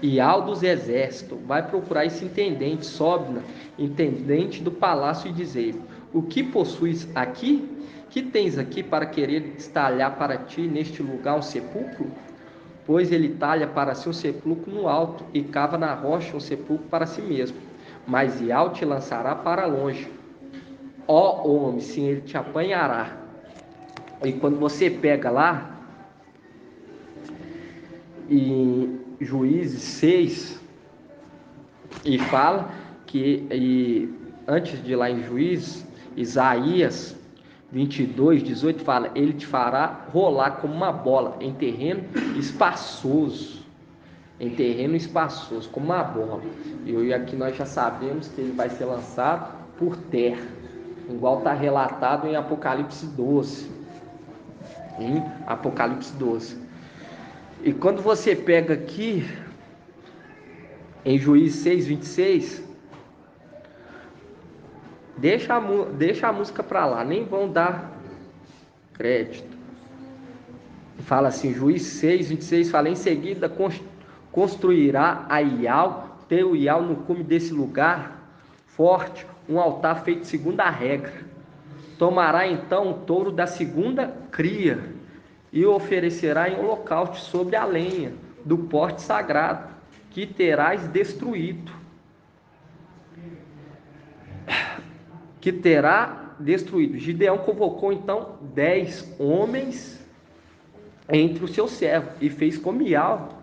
e ao dos exércitos, vai procurar esse intendente, Sobna, intendente do palácio, e dizer: o que possuis aqui? Que tens aqui para querer estalhar para ti neste lugar um sepulcro? Pois ele talha para si um sepulcro no alto e cava na rocha um sepulcro para si mesmo. Mas Ial te lançará para longe. Ó homem, sim, ele te apanhará. E quando você pega lá, em Juízes 6, e fala que, antes de ir lá em Juízes, Isaías 22, 18 fala: ele te fará rolar como uma bola em terreno espaçoso. Em terreno espaçoso, como uma bola. E aqui nós já sabemos que ele vai ser lançado por terra, igual está relatado em Apocalipse 12. Em Apocalipse 12. E quando você pega aqui em Juízes 6, 26, deixa a música para lá, nem vão dar crédito. Fala assim, Juízes 6, 26, fala: em seguida construirá a Ial, teu Ial, no cume desse lugar forte, um altar feito segundo a regra. Tomará então o touro da segunda cria e o oferecerá em holocausto sobre a lenha do poste sagrado, que terás destruído. Que terá destruído. Gideão convocou então 10 homens entre os seus servos e fez como Ial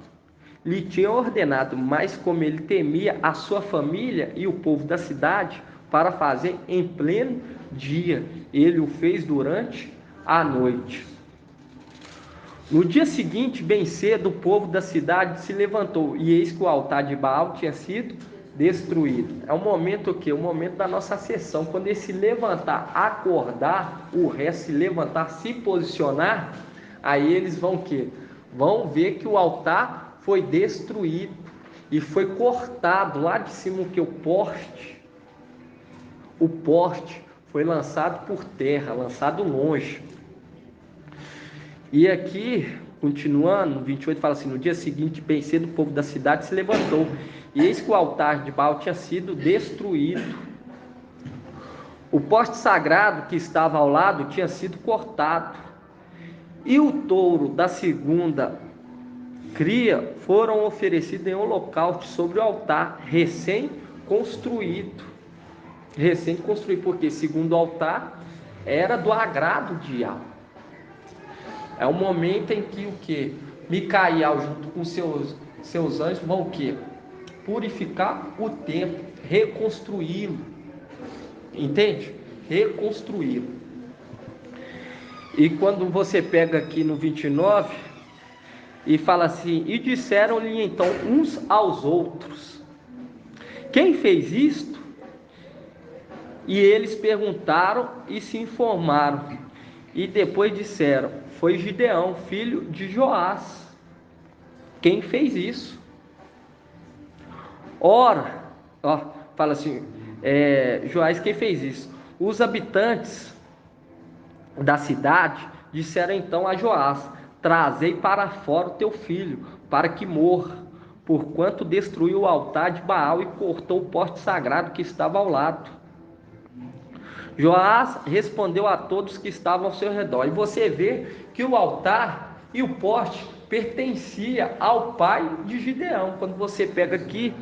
lhe tinha ordenado, mas como ele temia a sua família e o povo da cidade, para fazer em pleno dia, ele o fez durante a noite. No dia seguinte, bem cedo, o povo da cidade se levantou, e eis que o altar de Baal tinha sido destruído. É o momento o momento da nossa sessão, quando ele se levantar, acordar, o resto se levantar, se posicionar, aí eles vão o quê? Vão ver que o altar foi destruído e foi cortado lá de cima, o poste foi lançado por terra, lançado longe. E aqui, continuando, 28 fala assim: no dia seguinte, bem cedo, o povo da cidade se levantou, e eis que o altar de Baal tinha sido destruído. O poste sagrado que estava ao lado tinha sido cortado, e o touro da segunda cria foram oferecidos em holocausto sobre o altar recém-construído, porque segundo o altar era do agrado de Ial. É o momento em que o que? Micael junto com seus anjos vão o que? Purificar o templo, reconstruí-lo. Entende? Reconstruí-lo. E quando você pega aqui no 29 e fala assim: e disseram-lhe então uns aos outros: quem fez isto? E eles perguntaram e se informaram. E depois disseram: foi Gideão, filho de Joás, quem fez isso. Ora, ó, fala assim, Joás, quem fez isso? Os habitantes da cidade disseram então a Joás: trazei para fora o teu filho, para que morra, porquanto destruiu o altar de Baal e cortou o poste sagrado que estava ao lado. Joás respondeu a todos que estavam ao seu redor. E você vê que o altar e o poste pertencia ao pai de Gideão. Quando você pega aqui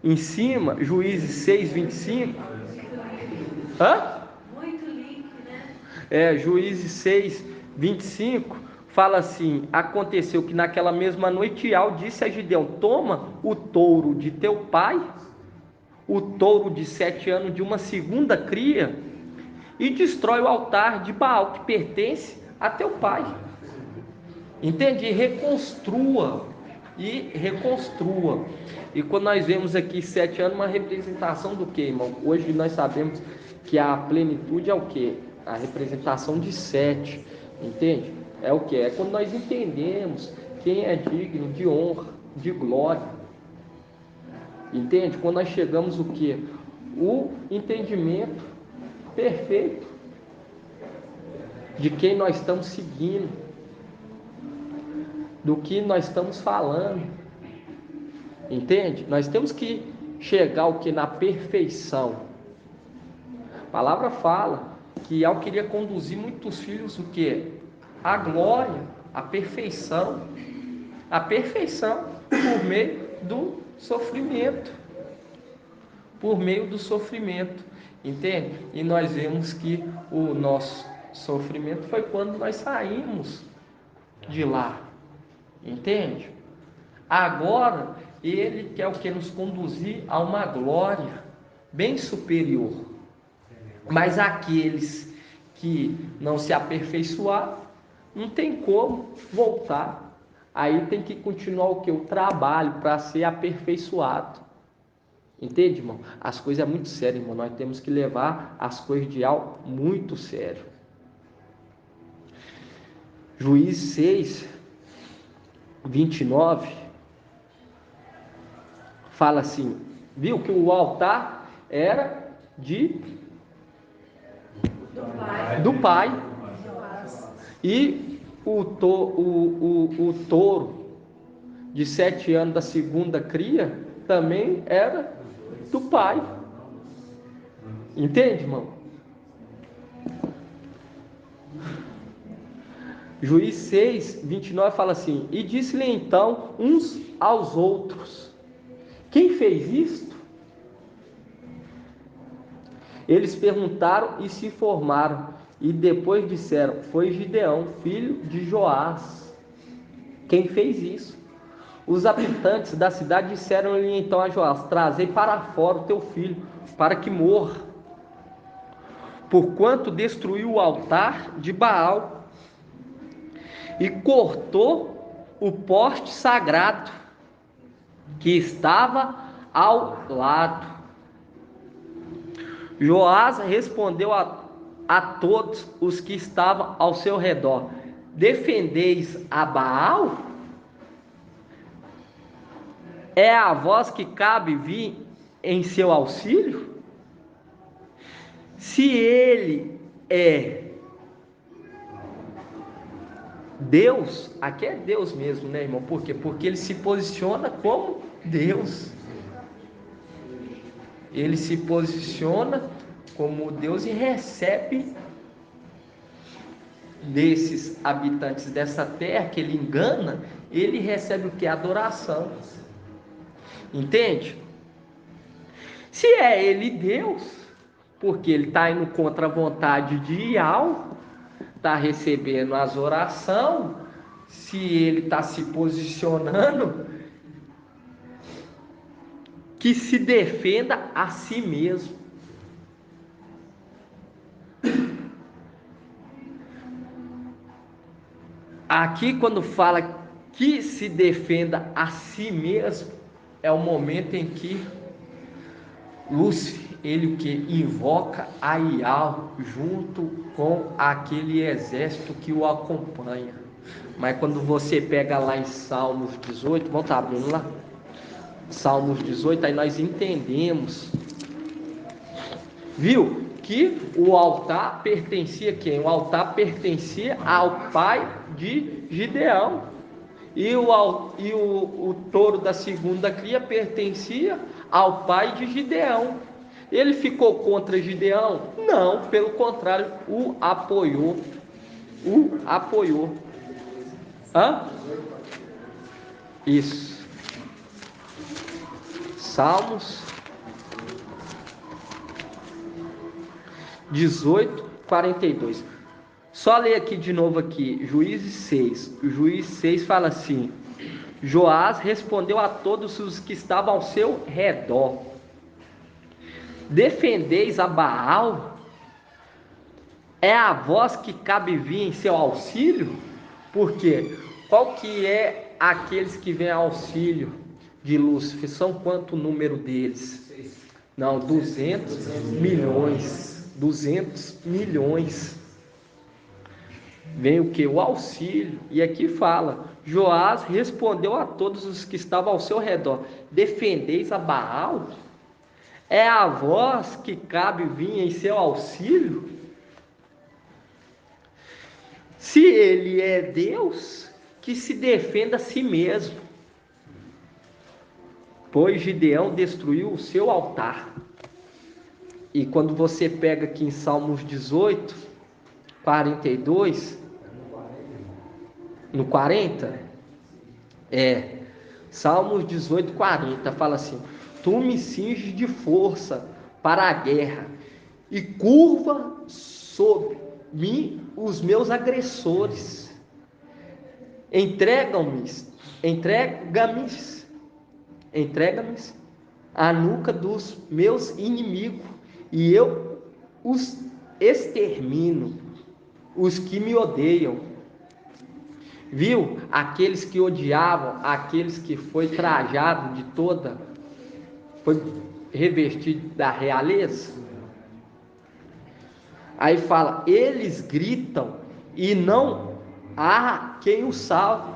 em cima, Juízes 6, 25. Muito link, né? Juízes 6, 25, fala assim: aconteceu que naquela mesma noite Al disse a Gideão: toma o touro de teu pai, o touro de 7 anos de uma segunda cria, e destrói o altar de Baal que pertence a teu pai. Entende? E reconstrua. E quando nós vemos aqui 7 anos, uma representação do que, irmão? Hoje nós sabemos que a plenitude é o que? A representação de 7. Entende? É o que? É quando nós entendemos quem é digno de honra, de glória. Entende? Quando nós chegamos o que? O entendimento perfeito de quem nós estamos seguindo, do que nós estamos falando. Entende? Nós temos que chegar o que? Na perfeição. A palavra fala que Al queria conduzir muitos filhos o que? A glória, a perfeição por meio do sofrimento. Por meio do sofrimento. Entende? E nós vemos que o nosso sofrimento foi quando nós saímos de lá. Entende? Agora ele quer o que? Nos conduzir a uma glória bem superior. Mas aqueles que não se aperfeiçoaram, não tem como voltar. Aí tem que continuar o que? O trabalho para ser aperfeiçoado. Entende, irmão? As coisas é muito sérias, irmão. Nós temos que levar as coisas de algo muito sério. Juízes 6, 29 fala assim: viu que o altar era do pai. E o touro de 7 anos da segunda cria também era do pai. Entende, irmão? Juízes 6, 29 fala assim: e disse-lhe então uns aos outros: quem fez isto? Eles perguntaram e se informaram, e depois disseram: foi Gideão, filho de Joás, quem fez isso. Os habitantes da cidade disseram-lhe então a Joás: trazei para fora o teu filho, para que morra, porquanto destruiu o altar de Baal e cortou o poste sagrado que estava ao lado. Joás respondeu a todos os que estavam ao seu redor: defendeis a Baal? É a vós que cabe vir em seu auxílio? Se ele é Deus, aqui é Deus mesmo, né, irmão? Por quê? Porque ele se posiciona como Deus. Ele se posiciona como Deus e recebe desses habitantes dessa terra que ele engana, ele recebe o que? Adoração. Entende? Se é ele Deus, porque ele está indo contra a vontade de Ial, está recebendo as orações, se ele está se posicionando, que se defenda a si mesmo. Aqui quando fala que se defenda a si mesmo, é o momento em que Lúcifer ele o que? Invoca a Iau junto com aquele exército que o acompanha. Mas quando você pega lá em Salmos 18, vamos estar abrindo lá? Salmos 18, aí nós entendemos, viu? Que o altar pertencia a quem? O altar pertencia ao pai de Gideão. E o touro da segunda cria pertencia ao pai de Gideão. Ele ficou contra Gideão? Não, pelo contrário, o apoiou. O apoiou. Hã? Isso. Salmos 18, 42. Só ler aqui de novo aqui, Juízes 6. O Juiz 6 fala assim: Joás respondeu a todos os que estavam ao seu redor: defendeis a Baal? É a vós que cabe vir em seu auxílio? Porque qual que é aqueles que vêm auxílio de Lúcifer? São quanto o número deles? Não, 200 milhões. 200 milhões. Vem o que? O auxílio. E aqui fala: Joás respondeu a todos os que estavam ao seu redor: defendeis a Baal? É a vós que cabe vir em seu auxílio? Se ele é Deus, que se defenda a si mesmo. Pois Gideão destruiu o seu altar. E quando você pega aqui em Salmos 18, 42, no 40, Salmos 18, 40, fala assim: tu me cinges de força para a guerra, e curva sobre mim os meus agressores. Entrega-me a nuca dos meus inimigos, e eu os extermino, os que me odeiam. Viu? Aqueles que odiavam, aqueles que foi trajado de toda, foi revestido da realeza. Aí fala: eles gritam e não há quem o salve.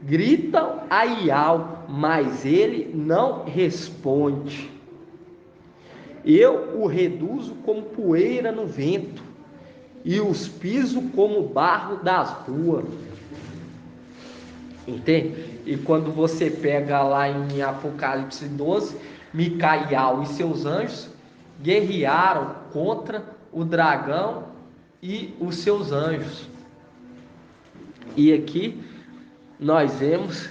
Gritam a Iau, mas ele não responde. Eu o reduzo como poeira no vento, e os piso como barro das ruas. Entende? E quando você pega lá em Apocalipse 12, Micael e seus anjos guerrearam contra o dragão e os seus anjos. E aqui nós vemos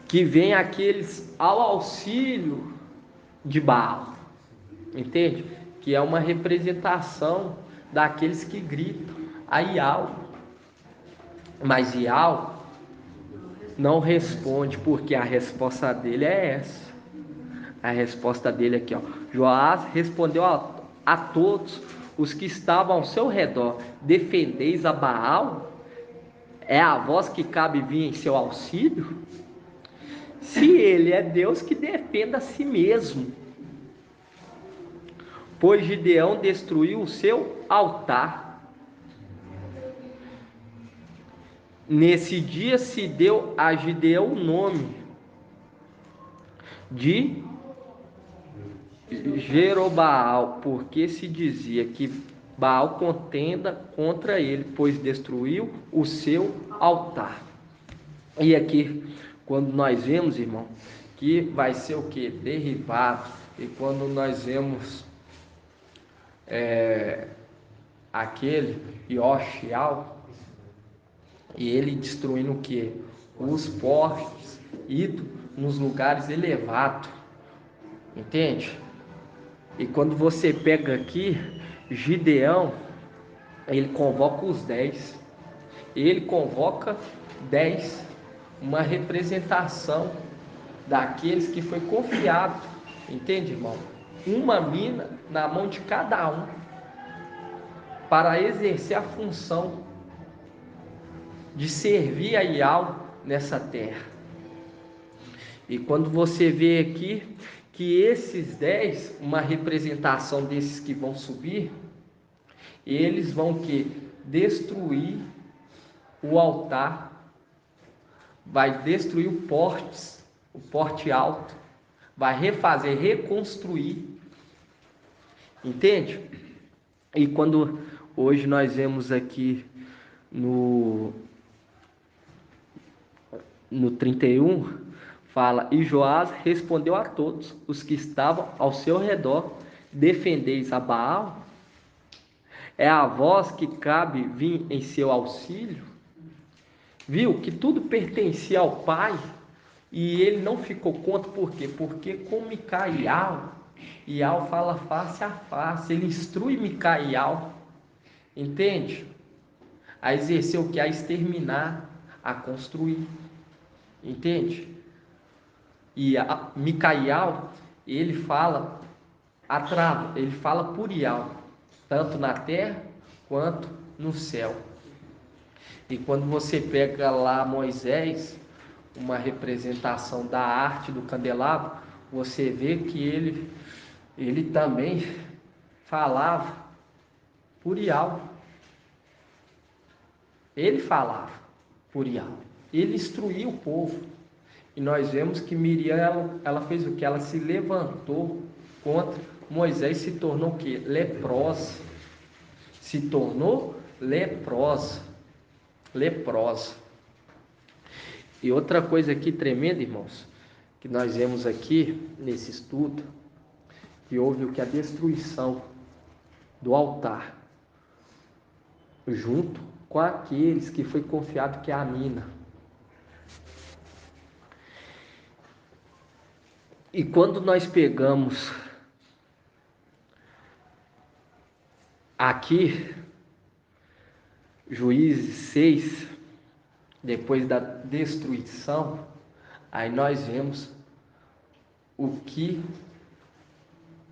que vem aqueles ao auxílio de Baal. Entende? Que é uma representação daqueles que gritam a Iau. Mas Iau não responde, porque a resposta dele é essa. A resposta dele aqui, ó: Joás respondeu a todos os que estavam ao seu redor: defendeis a Baal? É a vós que cabe vir em seu auxílio? Se ele é Deus, que defenda a si mesmo. Pois Gideão destruiu o seu altar. Nesse dia se deu a Gideão o nome de Jerobaal, porque se dizia que Baal contenda contra ele, pois destruiu o seu altar. E aqui, quando nós vemos, irmão, que vai ser o que? Derribado. E quando nós vemos aquele Iochial, e ele destruindo o que? Os postes, indo nos lugares elevados. Entende? E quando você pega aqui, Gideão, ele convoca os 10. Ele convoca 10. Uma representação daqueles que foi confiado. Entende, irmão? Uma mina na mão de cada um, para exercer a função de servir a Iau nessa terra. E quando você vê aqui que esses 10, uma representação desses que vão subir, eles vão destruir o altar, vai destruir o porte alto, vai refazer, reconstruir, entende? E quando hoje nós vemos aqui no 31, fala: e Joás respondeu a todos os que estavam ao seu redor: defendeis a Baal? É a vós que cabe vir em seu auxílio? Viu que tudo pertencia ao pai e ele não ficou contra, por quê? Porque com Micaial, Ial fala face a face, ele instrui Micaial, entende? A exercer o que? A exterminar, a construir, entende? E Micaial, ele fala ele fala por Ial, tanto na terra quanto no céu. E quando você pega lá Moisés, uma representação da arte do candelabro, você vê que ele também falava por Ial. Ele falava por Ial. Ele instruía o povo. E nós vemos que Miriam, ela fez o que? Ela se levantou contra Moisés, se tornou o que? Leprosa. Se tornou leprosa. Leprosa. E outra coisa aqui tremenda, irmãos, que nós vemos aqui nesse estudo, que houve o que? A destruição do altar, junto com aqueles que foi confiado, que é a mina. E quando nós pegamos aqui Juízes 6, depois da destruição, aí nós vemos o que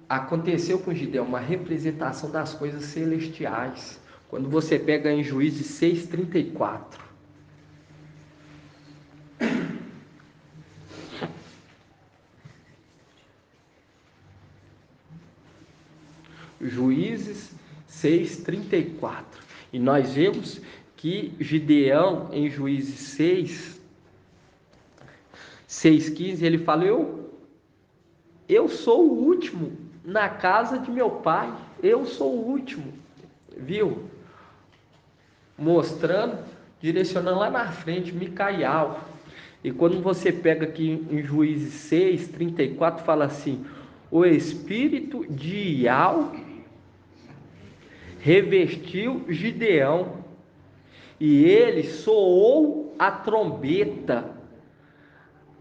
aconteceu com Gideão, uma representação das coisas celestiais. Quando você pega em Juízes 6:34, Juízes 6:34, e nós vemos que Gideão, em Juízes 6:15, ele fala: eu sou o último na casa de meu pai, eu sou o último, viu? Mostrando, direcionando lá na frente, Micaial. E quando você pega aqui em Juízes 6:34, fala assim: o espírito de Ial revestiu Gideão, e ele soou a trombeta.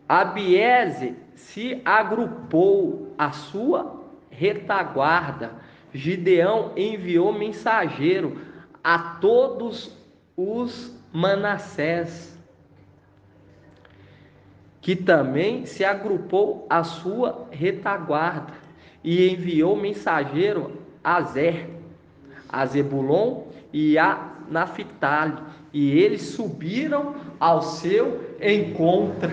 Abiezer se agrupou à sua retaguarda. Gideão enviou mensageiro a todos os Manassés, que também se agrupou à sua retaguarda, e enviou mensageiro a Zer, a Zebulon e a Naphtali, e eles subiram ao seu encontro.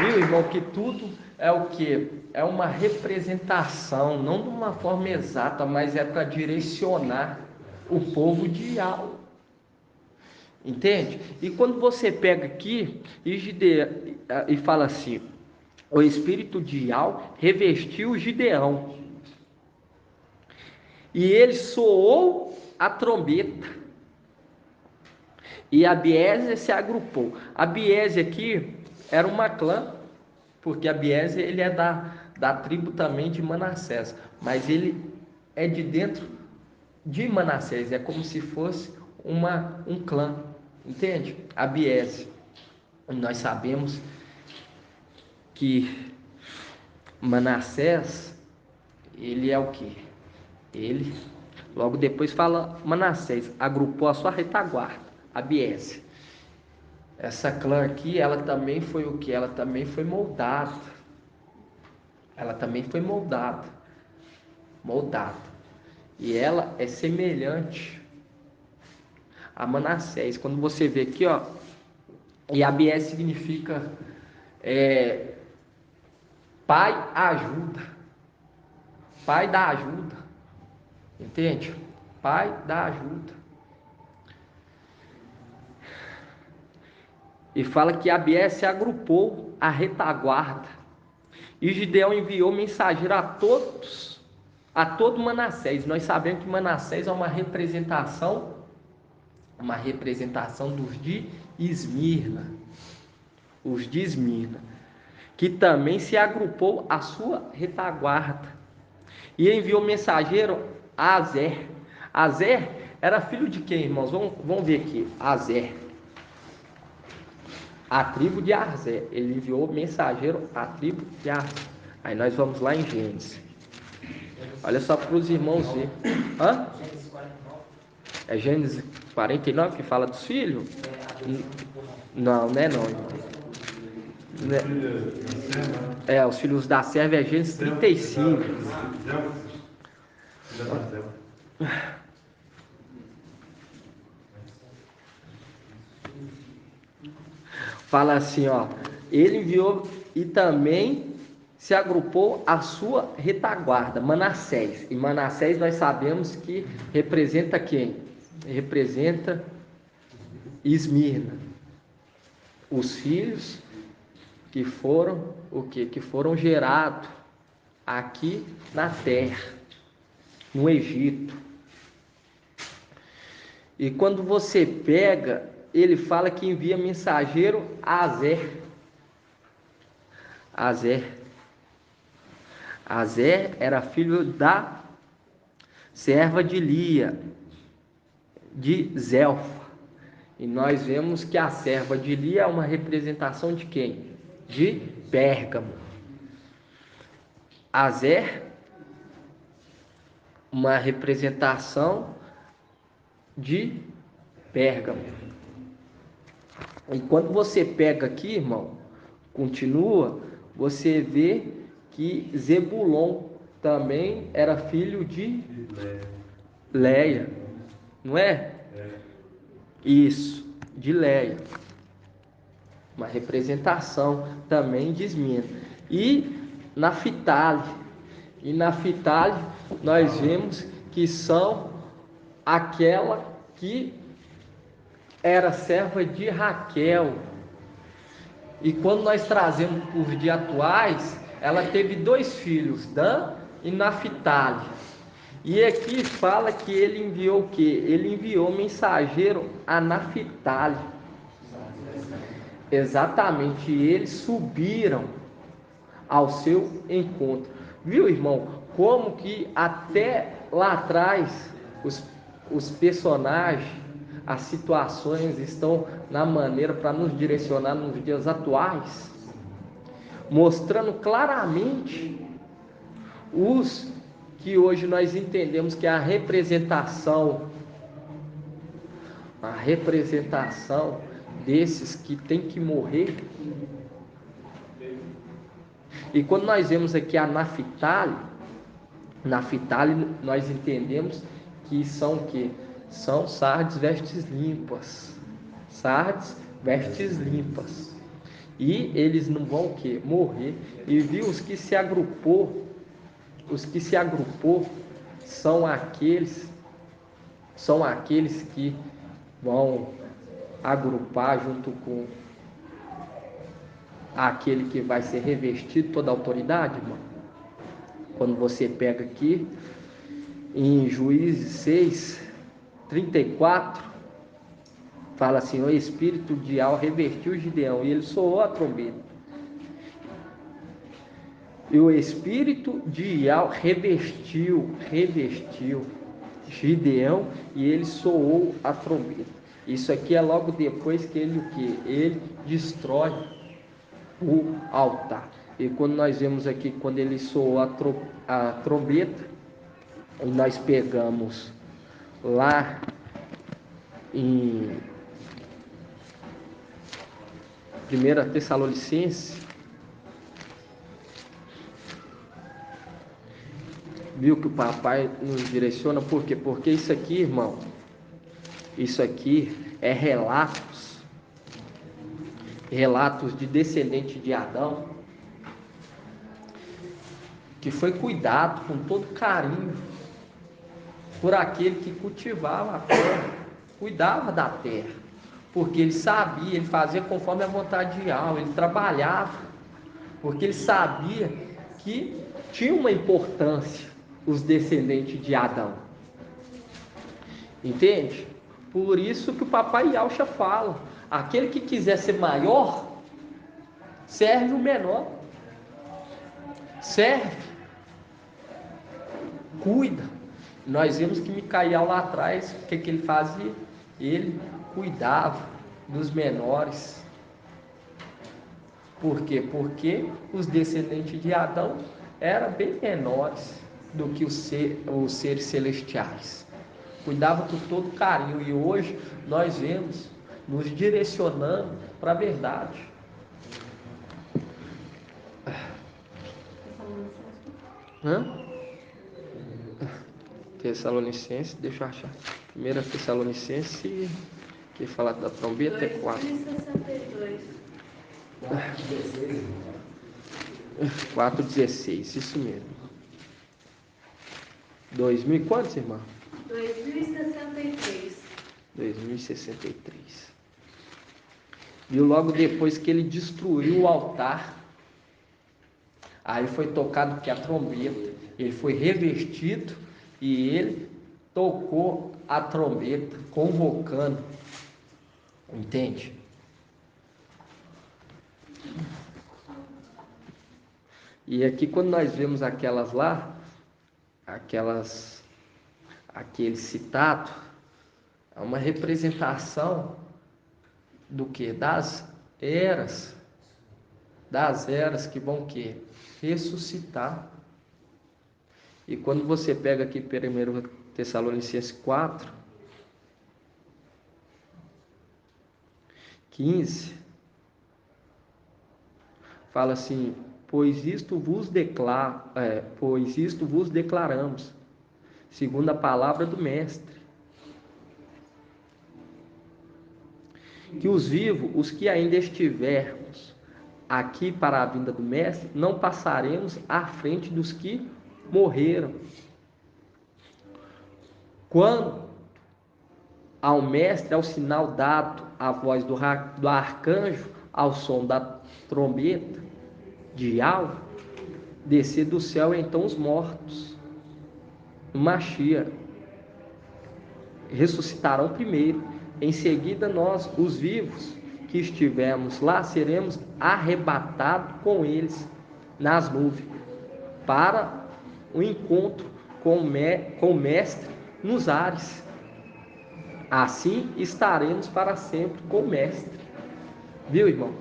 Viu, irmão, que tudo é o que? É uma representação, não de uma forma exata, mas é para direcionar o povo de Ial. Entende? E quando você pega aqui e fala assim: o espírito de Ial revestiu Gideão, e ele soou a trombeta, e Abiezer se agrupou. Abiezer aqui era uma clã, porque Abiezer ele é da tribo também de Manassés, mas ele é de dentro de Manassés, é como se fosse um clã, entende? Abiezer. Nós sabemos que Manassés, ele é o que? Ele, logo depois fala Manassés, agrupou a sua retaguarda, Abiezer. Essa clã aqui, ela também foi o que? Ela também foi moldada. Ela também foi moldada. E ela é semelhante a Manassés. Quando você vê aqui, ó, e Abiés significa pai ajuda, pai da ajuda, entende? Pai da ajuda. E fala que Abiés se agrupou à retaguarda, e Gideão enviou mensageiro a todo Manassés. Nós sabemos que Manassés é uma representação dos de Esmirna, os de Esmirna, que também se agrupou à sua retaguarda. E enviou mensageiro a Azer. Azer era filho de quem, irmãos? Vamos ver aqui. Azer, a tribo de Azer. Ele enviou mensageiro à tribo de Azer. Aí nós vamos lá em Gênesis. Olha só para os irmãos ver. Hã? É Gênesis 49 que fala dos filhos? Não, não é não, irmão. Os filhos da serva é Gênesis 35. Fala assim, ó. Ele enviou e também se agrupou à sua retaguarda, Manassés. E Manassés nós sabemos que representa quem? Representa Esmirna. Os filhos que foram o quê? Que foram gerados aqui na terra, no Egito. E quando você pega, ele fala que envia mensageiro a Azer. Azer era filho da serva de Lia, de Zelfa. E nós vemos que a serva de Lia é uma representação de quem? De Pérgamo. Azer, uma representação de Pérgamo. E quando você pega aqui, irmão, continua, você vê que Zebulon também era filho de Leia, não é? Isso, de Leia. Uma representação também de Esmirna. E Naftali. E Naftali nós vemos que são aquela que era serva de Raquel. E quando nós trazemos para os dias atuais, ela teve 2 filhos, Dan e Naftali. E aqui fala que ele enviou o quê? Ele enviou mensageiro a Naftali. Exatamente, e eles subiram ao seu encontro. Viu, irmão? Como que até lá atrás os personagens, as situações estão na maneira para nos direcionar nos dias atuais, mostrando claramente os que hoje nós entendemos que é a representação desses que tem que morrer. E quando nós vemos aqui a Naftali nós entendemos que são o quê? São sardes, vestes limpas. Sardes, vestes limpas. E eles não vão o quê? Morrer. E viu os que se agrupou são aqueles que vão agrupar junto com aquele que vai ser revestido toda a autoridade, irmão. Quando você pega aqui em Juízes 6, 34, fala assim: o espírito de Al revestiu Gideão e ele soou a trombeta. E o espírito de Al revestiu Gideão e ele soou a trombeta. Isso aqui é logo depois que ele o quê? Ele destrói o altar. E quando nós vemos aqui, quando ele soou a trombeta, e nós pegamos lá em 1 Tessalonicenses, Viu que o papai nos direciona? Por quê? Porque isso aqui, irmão, isso aqui é relatos de descendente de Adão, que foi cuidado com todo carinho por aquele que cultivava a terra, cuidava da terra, porque ele sabia, ele fazia conforme a vontade de Yahweh, ele trabalhava, porque ele sabia que tinha uma importância os descendentes de Adão, entende? Por isso que o papai Yahweh fala, aquele que quiser ser maior, serve o menor, serve, cuida. Nós vimos que Micael lá atrás, o que ele fazia? Ele cuidava dos menores. Por quê? Porque os descendentes de Adão eram bem menores do que os seres celestiais. Cuidava com todo carinho. E hoje nós vemos nos direcionando para a verdade. Tessalonicenses, deixa eu achar. 1 Tessalonicenses, que fala da trombeta, é 4. 4,16, isso mesmo. 2000 quantos, irmão? 2063. 2063. Viu logo depois que ele destruiu o altar. Aí foi tocado que a trombeta. Ele foi revestido e ele tocou a trombeta, convocando. Entende? E aqui quando nós vemos aquelas lá, aquele citado, é uma representação do que? Das eras que vão que? Ressuscitar. E quando você pega aqui 1 Tessalonicenses 4, 15, fala assim: pois isto vos declaramos, segundo a palavra do Mestre, que os vivos, os que ainda estivermos aqui para a vinda do Mestre, não passaremos à frente dos que morreram. Quando ao Mestre, ao sinal dado, a voz do arcanjo, ao som da trombeta de Yahweh, descer do céu, então os mortos, no Mashiach, ressuscitarão primeiro. Em seguida, nós, os vivos que estivermos lá, seremos arrebatados com eles nas nuvens, para o encontro com o Mestre nos ares. Assim estaremos para sempre com o Mestre. Viu, irmão?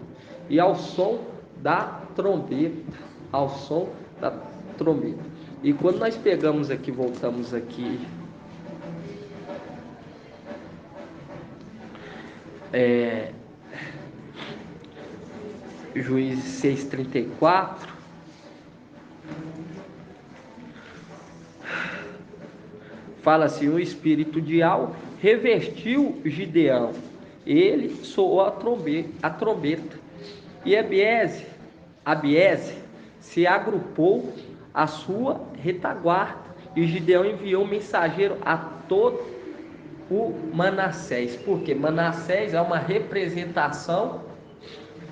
E ao som da trombeta, ao som da trombeta. E quando nós pegamos aqui, voltamos aqui, Juízes 6:34, fala assim: o espírito de Al revestiu Gideão, ele soou a trombeta, e Abiese se agrupou à sua retaguarda, e Gideão enviou um mensageiro a todo o Manassés, porque Manassés é uma representação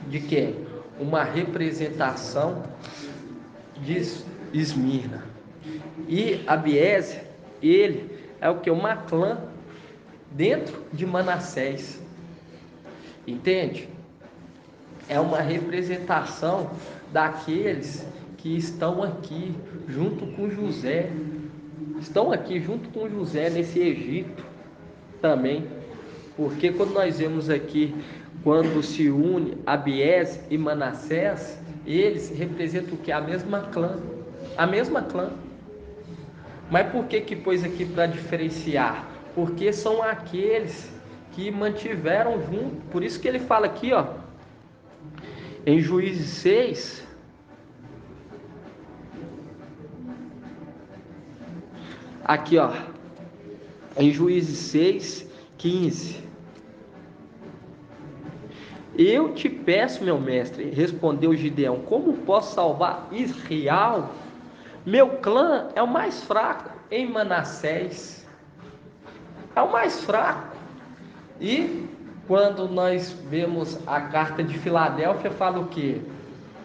de quê? Uma representação de Esmirna. E Abiese, ele é o que? Uma clã dentro de Manassés. Entende? É uma representação daqueles que estão aqui junto com José. Estão aqui junto com José nesse Egito também. Porque quando nós vemos aqui, quando se une Abiese e Manassés, eles representam o que? A mesma clã. A mesma clã. Mas por que pôs aqui para diferenciar? Porque são aqueles que mantiveram junto. Por isso que ele fala aqui, ó, em Juízes 6, Aqui, ó, em Juízes 6, 15. Eu te peço, meu mestre, respondeu Gideão, como posso salvar Israel? Meu clã é o mais fraco em Manassés. É o mais fraco. E quando nós vemos a carta de Filadélfia, fala o quê?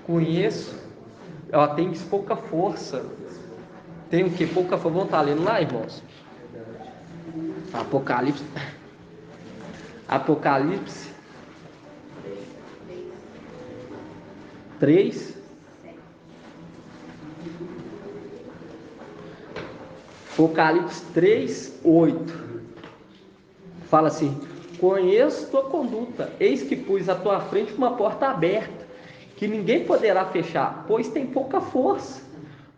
Conheço, ela tem pouca força. Tem o quê? Pouca força. Vamos estar lendo lá, irmãos? Apocalipse. Apocalipse 3. Apocalipse 3, 8. Fala assim: conheço tua conduta, eis que pus à tua frente uma porta aberta, que ninguém poderá fechar, pois tem pouca força.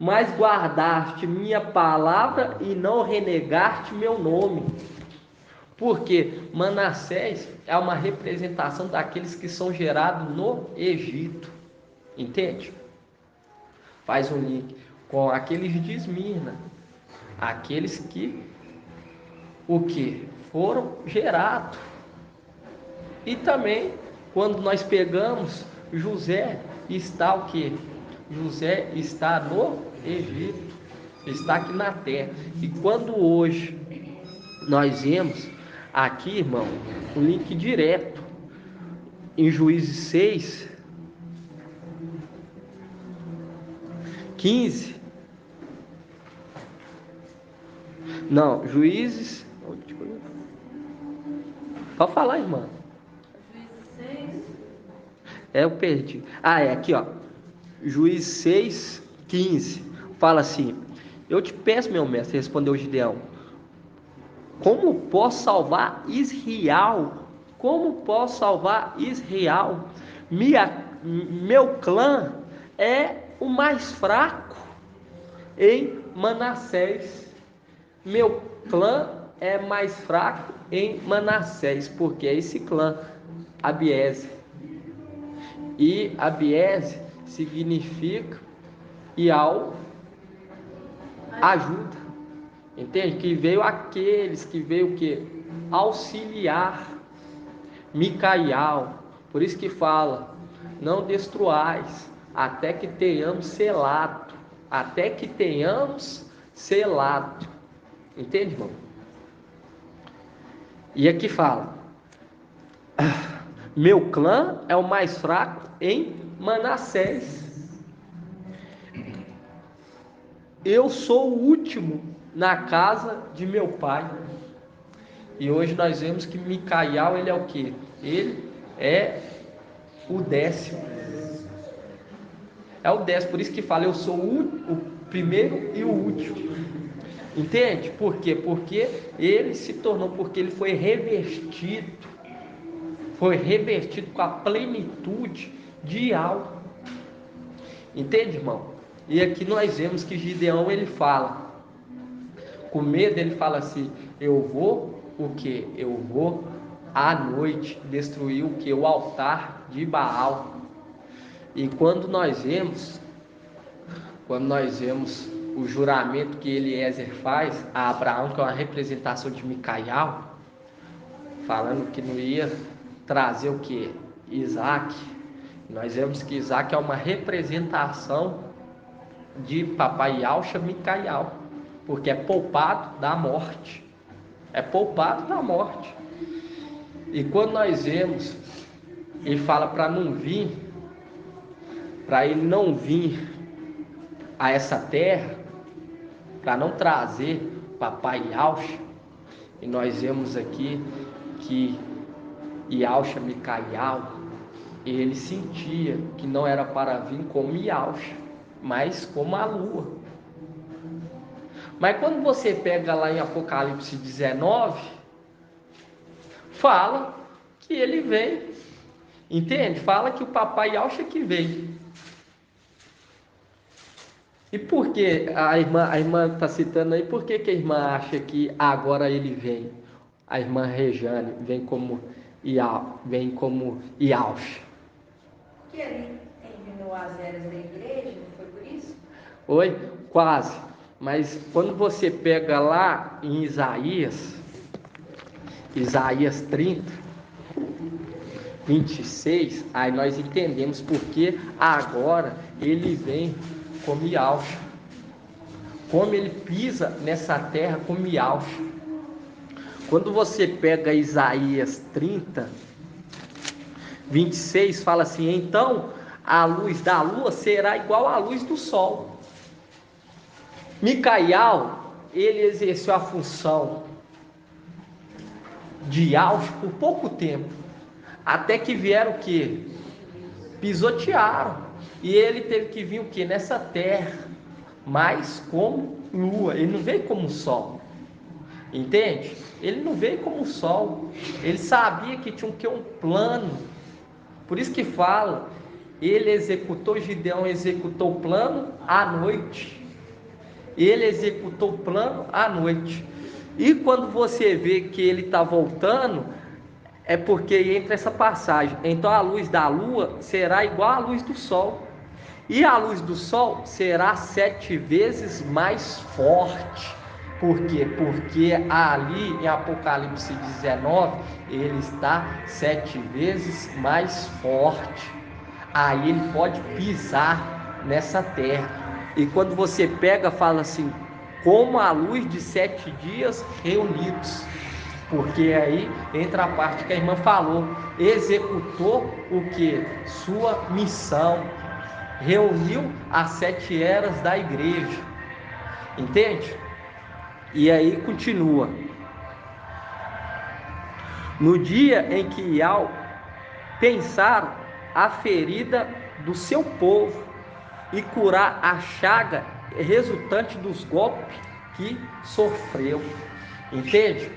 Mas guardaste minha palavra e não renegaste meu nome. Porque Manassés é uma representação daqueles que são gerados no Egito. Entende? Faz um link com aqueles de Esmirna. Aqueles que o que? Foram gerados. E também, quando nós pegamos, José está o que? José está no Egito, está aqui na terra. E quando hoje nós vemos aqui, irmão, um link direto em Juízes 6, 15. Não, Juízes. Pode falar, irmã. Juízes 6. Eu perdi. É aqui, ó. Juízes 6, 15. Fala assim: eu te peço, meu mestre, respondeu Gideão, como posso salvar Israel? Como posso salvar Israel? Meu clã é o mais fraco em Manassés. Meu clã é mais fraco em Manassés, porque é esse clã, Abiese. E Abiese significa Ial ajuda. Entende? Que veio aqueles que veio o quê? Auxiliar. Micaial. Por isso que fala: não destruais, até que tenhamos selado. Até que tenhamos selado. Entende, irmão? E aqui fala: meu clã é o mais fraco em Manassés. Eu sou o último na casa de meu pai. E hoje nós vemos que Micaial, ele é o quê? Ele é o 10º. É o 10º, por isso que fala: eu sou o primeiro e o último. Entende? Por quê? Porque ele se tornou, porque ele foi revestido com a plenitude de algo. Entende, irmão? E aqui nós vemos que Gideão, ele fala, com medo, ele fala assim: eu vou o que? Eu vou à noite destruir o que? O altar de Baal. E quando nós vemos o juramento que Eliezer faz a Abraão, que é uma representação de Micaial, falando que não ia trazer o que? Isaac. Nós vemos que Isaac é uma representação de papai Yalcha Micaial, porque é poupado da morte. É poupado da morte. E quando nós vemos, ele fala para ele não vir a essa terra, para não trazer papai Yalcha. E nós vemos aqui que Yalcha Micaial, ele sentia que não era para vir como Yalcha, mas como a lua. Mas quando você pega lá em Apocalipse 19, fala que ele vem. Entende? Fala que o papai Yalcha que vem. E por que a irmã está citando aí? Por que a irmã acha que agora ele vem? A irmã Rejane vem como Yalcha. Porque ele eliminou as eras da igreja, não foi por isso? Oi? Quase. Mas quando você pega lá em Isaías 30, 26, aí nós entendemos porque agora ele vem com mialcha. Como ele pisa nessa terra com mialcha. Quando você pega Isaías 30, 26, fala assim: então a luz da lua será igual à luz do sol. Micael, ele exerceu a função de alto por pouco tempo, até que vieram o quê? Pisotearam. E ele teve que vir o quê? Nessa terra, mas como lua, ele não veio como sol. Entende? Ele não veio como sol. Ele sabia que tinha um plano. Por isso que fala, ele executou, Gideão executou o plano à noite. Ele executou o plano à noite. E quando você vê que ele está voltando, é porque entra essa passagem. Então a luz da lua será igual à luz do sol. E a luz do sol será 7 vezes mais forte. Por quê? Porque ali em Apocalipse 19, ele está 7 vezes mais forte. Aí ele pode pisar nessa terra. E quando você pega, fala assim, como a luz de 7 dias reunidos. Porque aí entra a parte que a irmã falou, executou o que? Sua missão. Reuniu as 7 eras da igreja. Entende? E aí continua. No dia em que Iau pensar a ferida do seu povo e curar a chaga resultante dos golpes que sofreu. Entende?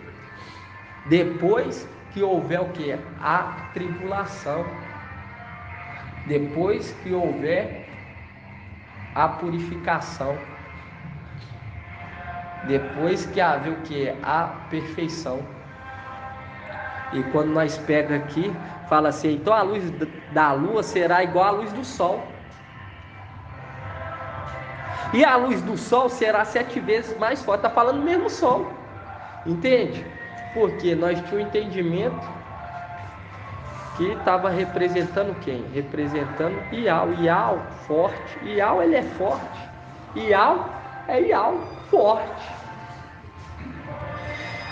Depois que houver o que? A tribulação. Depois que houver a purificação. Depois que haver o que? A perfeição. E quando nós pega aqui, fala assim, então a luz da lua será igual à luz do sol. E a luz do sol será 7 vezes mais forte. Está falando do mesmo sol. Entende? Porque nós tínhamos um entendimento que estava representando quem? Representando Iau. Iau, forte. Iau, ele é forte. Iau é Iau, forte.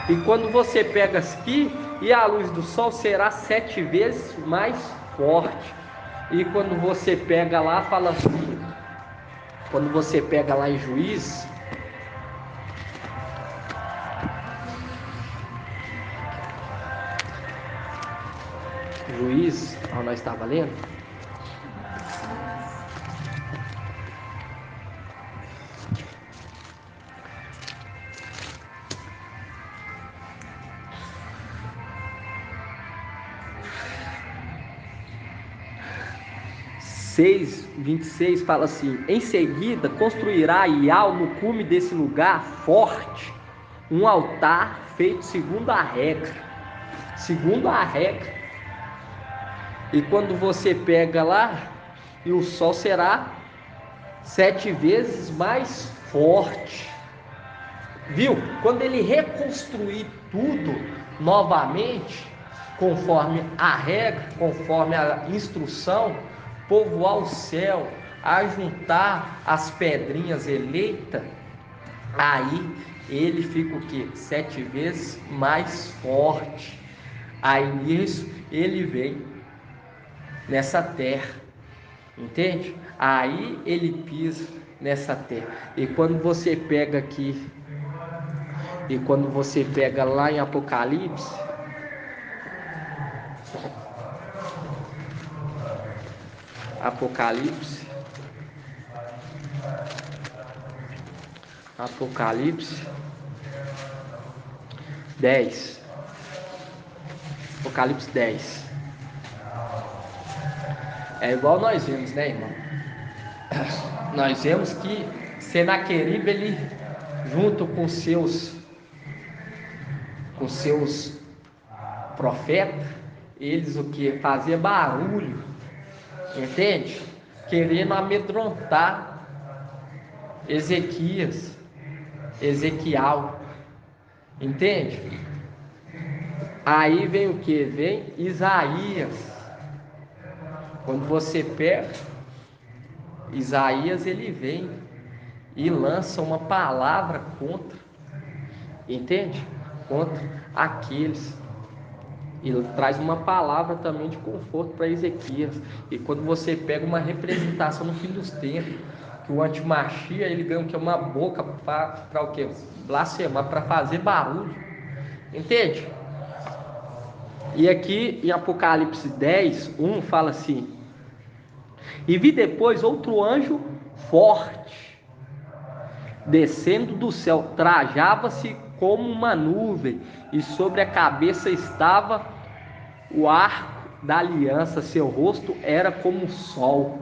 E quando você pega aqui, e a luz do sol será 7 vezes mais forte. E quando você pega lá, fala assim, quando você pega lá em Juízes, onde nós estávamos lendo, Juízes 26 fala assim: em seguida construirá Iau no cume desse lugar forte um altar feito segundo a regra. Segundo a regra. E quando você pega lá, e o sol será 7 vezes mais forte. Viu? Quando ele reconstruir tudo novamente, conforme a regra, conforme a instrução, povoar o céu, ajuntar as pedrinhas eleitas, aí ele fica o quê? 7 vezes mais forte. Aí nisso ele vem nessa terra, entende? Aí ele pisa nessa terra. E quando você pega aqui, e quando você pega lá em Apocalipse, Apocalipse 10. Apocalipse 10. É igual nós vemos, né, irmão? Nós vemos que Senaqueribe, ele junto com seus profetas, eles o que? Fazia barulho, entende? Querendo amedrontar Ezequias. Ezequiel, entende? Aí vem o que? Vem Isaías. Quando você pega Isaías, ele vem e lança uma palavra contra, entende? Contra aqueles. Ele traz uma palavra também de conforto para Ezequias. E quando você pega uma representação no fim dos tempos, que o antimachia, ele ganha o que? Uma boca para o que? Blasfemar, para fazer barulho, entende? E aqui em Apocalipse 10, 1 fala assim: e vi depois outro anjo forte descendo do céu, trajava-se como uma nuvem, e sobre a cabeça estava o arco da aliança, seu rosto era como o sol,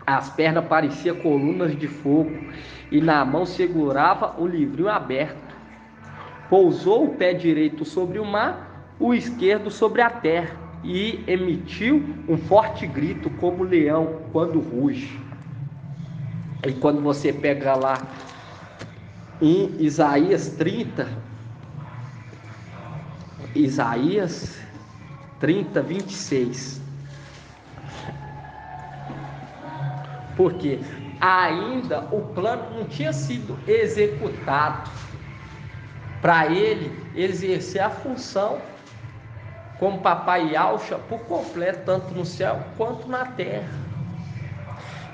as pernas pareciam colunas de fogo, e na mão segurava o livrinho aberto. Pousou o pé direito sobre o mar, o esquerdo sobre a terra, e emitiu um forte grito como leão quando ruge. E quando você pega lá em Isaías 30, 26. Porque ainda o plano não tinha sido executado para ele exercer a função como papai Yahshua por completo, tanto no céu quanto na terra.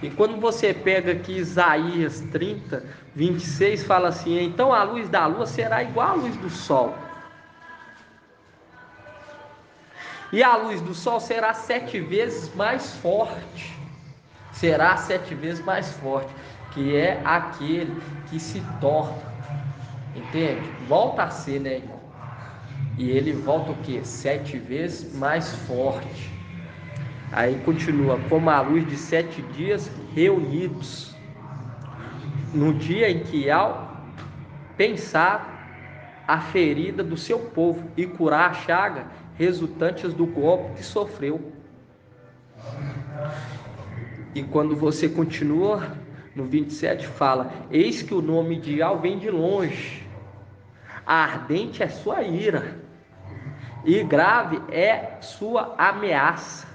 E quando você pega aqui Isaías 30, 26, fala assim: então a luz da lua será igual à luz do sol, e a luz do sol será 7 vezes mais forte. Será 7 vezes mais forte, que é aquele que se torna, entende? Volta a ser, né, irmão? E ele volta o que? 7 vezes mais forte. Aí continua, como a luz de 7 dias reunidos, no dia em que ao pensar a ferida do seu povo e curar a chaga resultantes do golpe que sofreu. E quando você continua no 27, fala: eis que o nome de Yahweh vem de longe, ardente é sua ira, e grave é sua ameaça.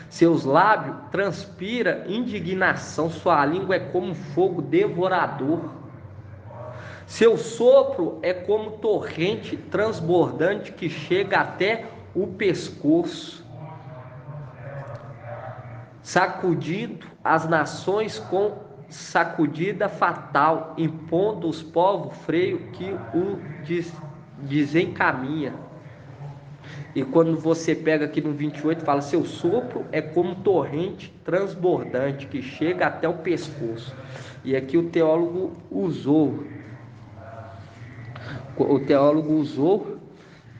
Seus lábios transpira indignação, sua língua é como fogo devorador. Seu sopro é como torrente transbordante que chega até o pescoço. Sacudido as nações com sacudida fatal, impondo os povos freio que o desencaminha. E quando você pega aqui no 28, fala: seu sopro é como torrente transbordante que chega até o pescoço. E aqui o teólogo usou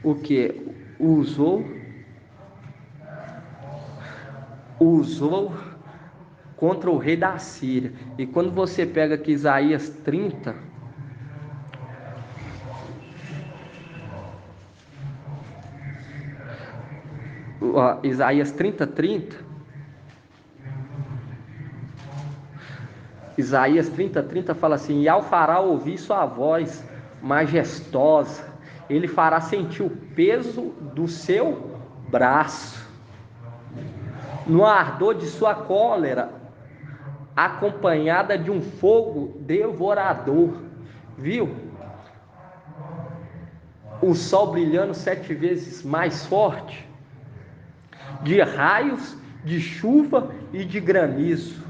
o que? Usou contra o rei da Síria. E quando você pega aqui Isaías 30, Isaías 30, Isaías 30 fala assim: e ao fará ouvir sua voz majestosa, ele fará sentir o peso do seu braço, no ardor de sua cólera, acompanhada de um fogo devorador. Viu? O sol brilhando 7 vezes mais forte, de raios, de chuva e de granizo.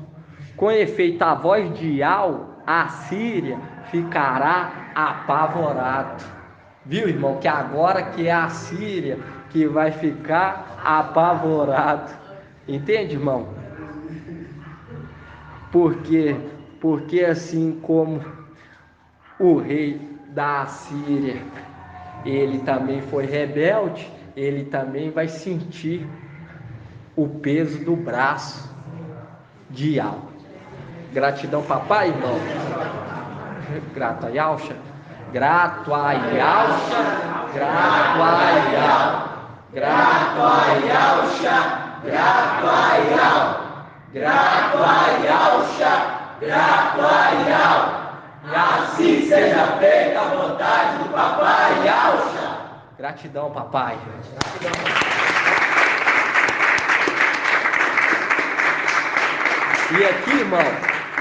Com efeito, a voz de Al, a Síria ficará apavorado. Viu, irmão? Que agora que é a Síria que vai ficar apavorado. Entende, irmão? Porque assim como o rei da Síria, ele também foi rebelde, ele também vai sentir o peso do braço de Al. Gratidão, papai, irmão. Grato a Yahshua. Grato a Yahshua. Grato a Yahshua. Grato a Yahshua. Grato a Yahshua. grato a Yalcha, grato a Yal. E assim seja feita a vontade do papai Yalcha. Gratidão, papai. E aqui, irmão,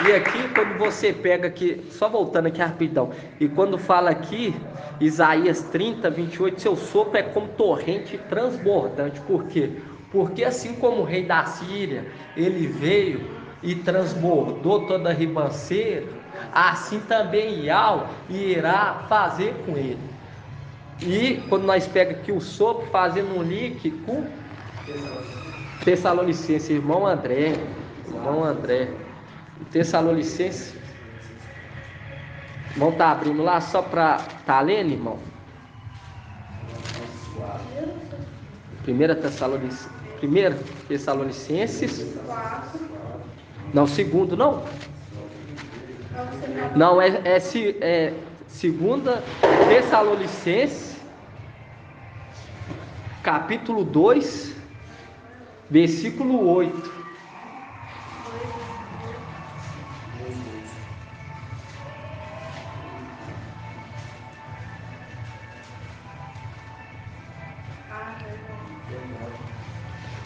e aqui quando você pega aqui, só voltando aqui rapidão, e quando fala aqui, Isaías 30, 28, seu sopro é como torrente transbordante. Por quê? Porque assim como o rei da Síria, ele veio e transbordou toda a ribanceira, assim também Yal irá fazer com ele. E quando nós pega aqui o sopro, fazendo um link com Tessalonicenses, irmão André, Tessalonicenses, irmão tá abrindo lá só para tá lendo, irmão? 1 Tessalonicenses 4. Não, segundo não? Não, é 2 Tessalonicenses, capítulo 2, versículo 8.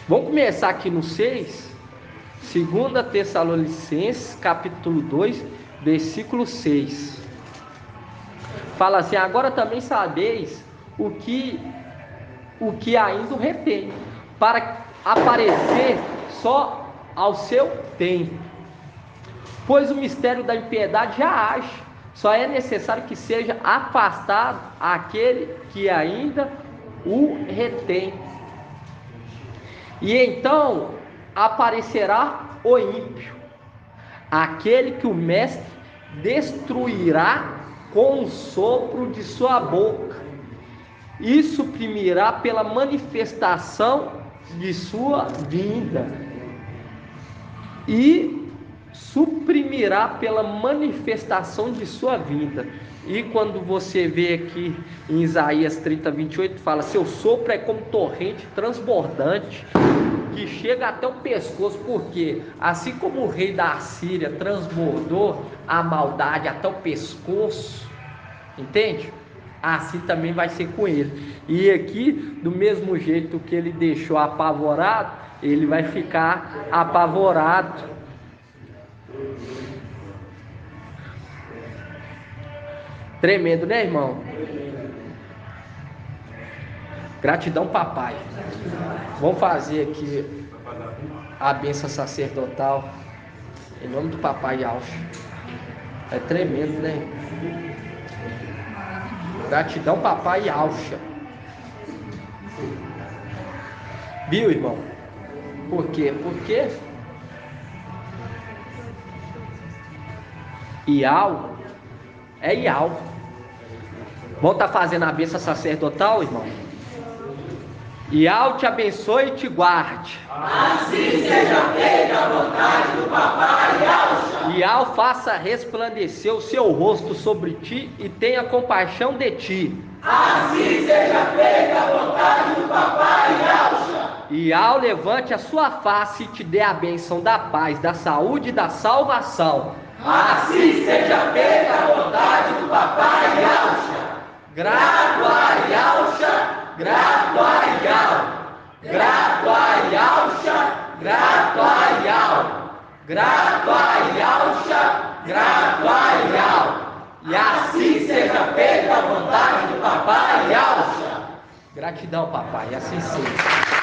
Vamos começar aqui no 6, 2 Tessalonicenses, capítulo 2, versículo 6. Fala assim: agora também sabeis o que ainda o retém, para aparecer só ao seu tempo. Pois o mistério da impiedade já age, só é necessário que seja afastado aquele que ainda o retém. E então aparecerá o ímpio, aquele que o mestre destruirá com o sopro de sua boca, e suprimirá pela manifestação de sua vinda. E quando você vê aqui em Isaías 30, 28, fala: seu sopro é como torrente transbordante, que chega até o pescoço, porque assim como o rei da Síria transbordou a maldade até o pescoço, entende? Assim também vai ser com ele. E aqui, do mesmo jeito que ele deixou apavorado, ele vai ficar apavorado. Tremendo, né, irmão? Gratidão, papai. Vamos fazer aqui a bênção sacerdotal em nome do papai Yalcha. É tremendo, né? Gratidão, papai Yalcha. Viu, irmão? Por quê? Porque Yal é Yal. Vamos estar fazendo a bênção sacerdotal, irmão? Yal te abençoe e te guarde. Assim seja feita a vontade do papai Yalcha. Yal faça resplandecer o seu rosto sobre ti e tenha compaixão de ti. Assim seja feita a vontade do papai Yalcha. Yal levante a sua face e te dê a bênção da paz, da saúde e da salvação. Assim seja feita a vontade do papai Yalcha. Grato a Yalcha, grato a Yal, grato a Yalcha, grato a Yal, grato a Yalcha, grato a Yal. E assim seja feita a vontade do papai Yalcha. Gratidão, papai, e assim seja.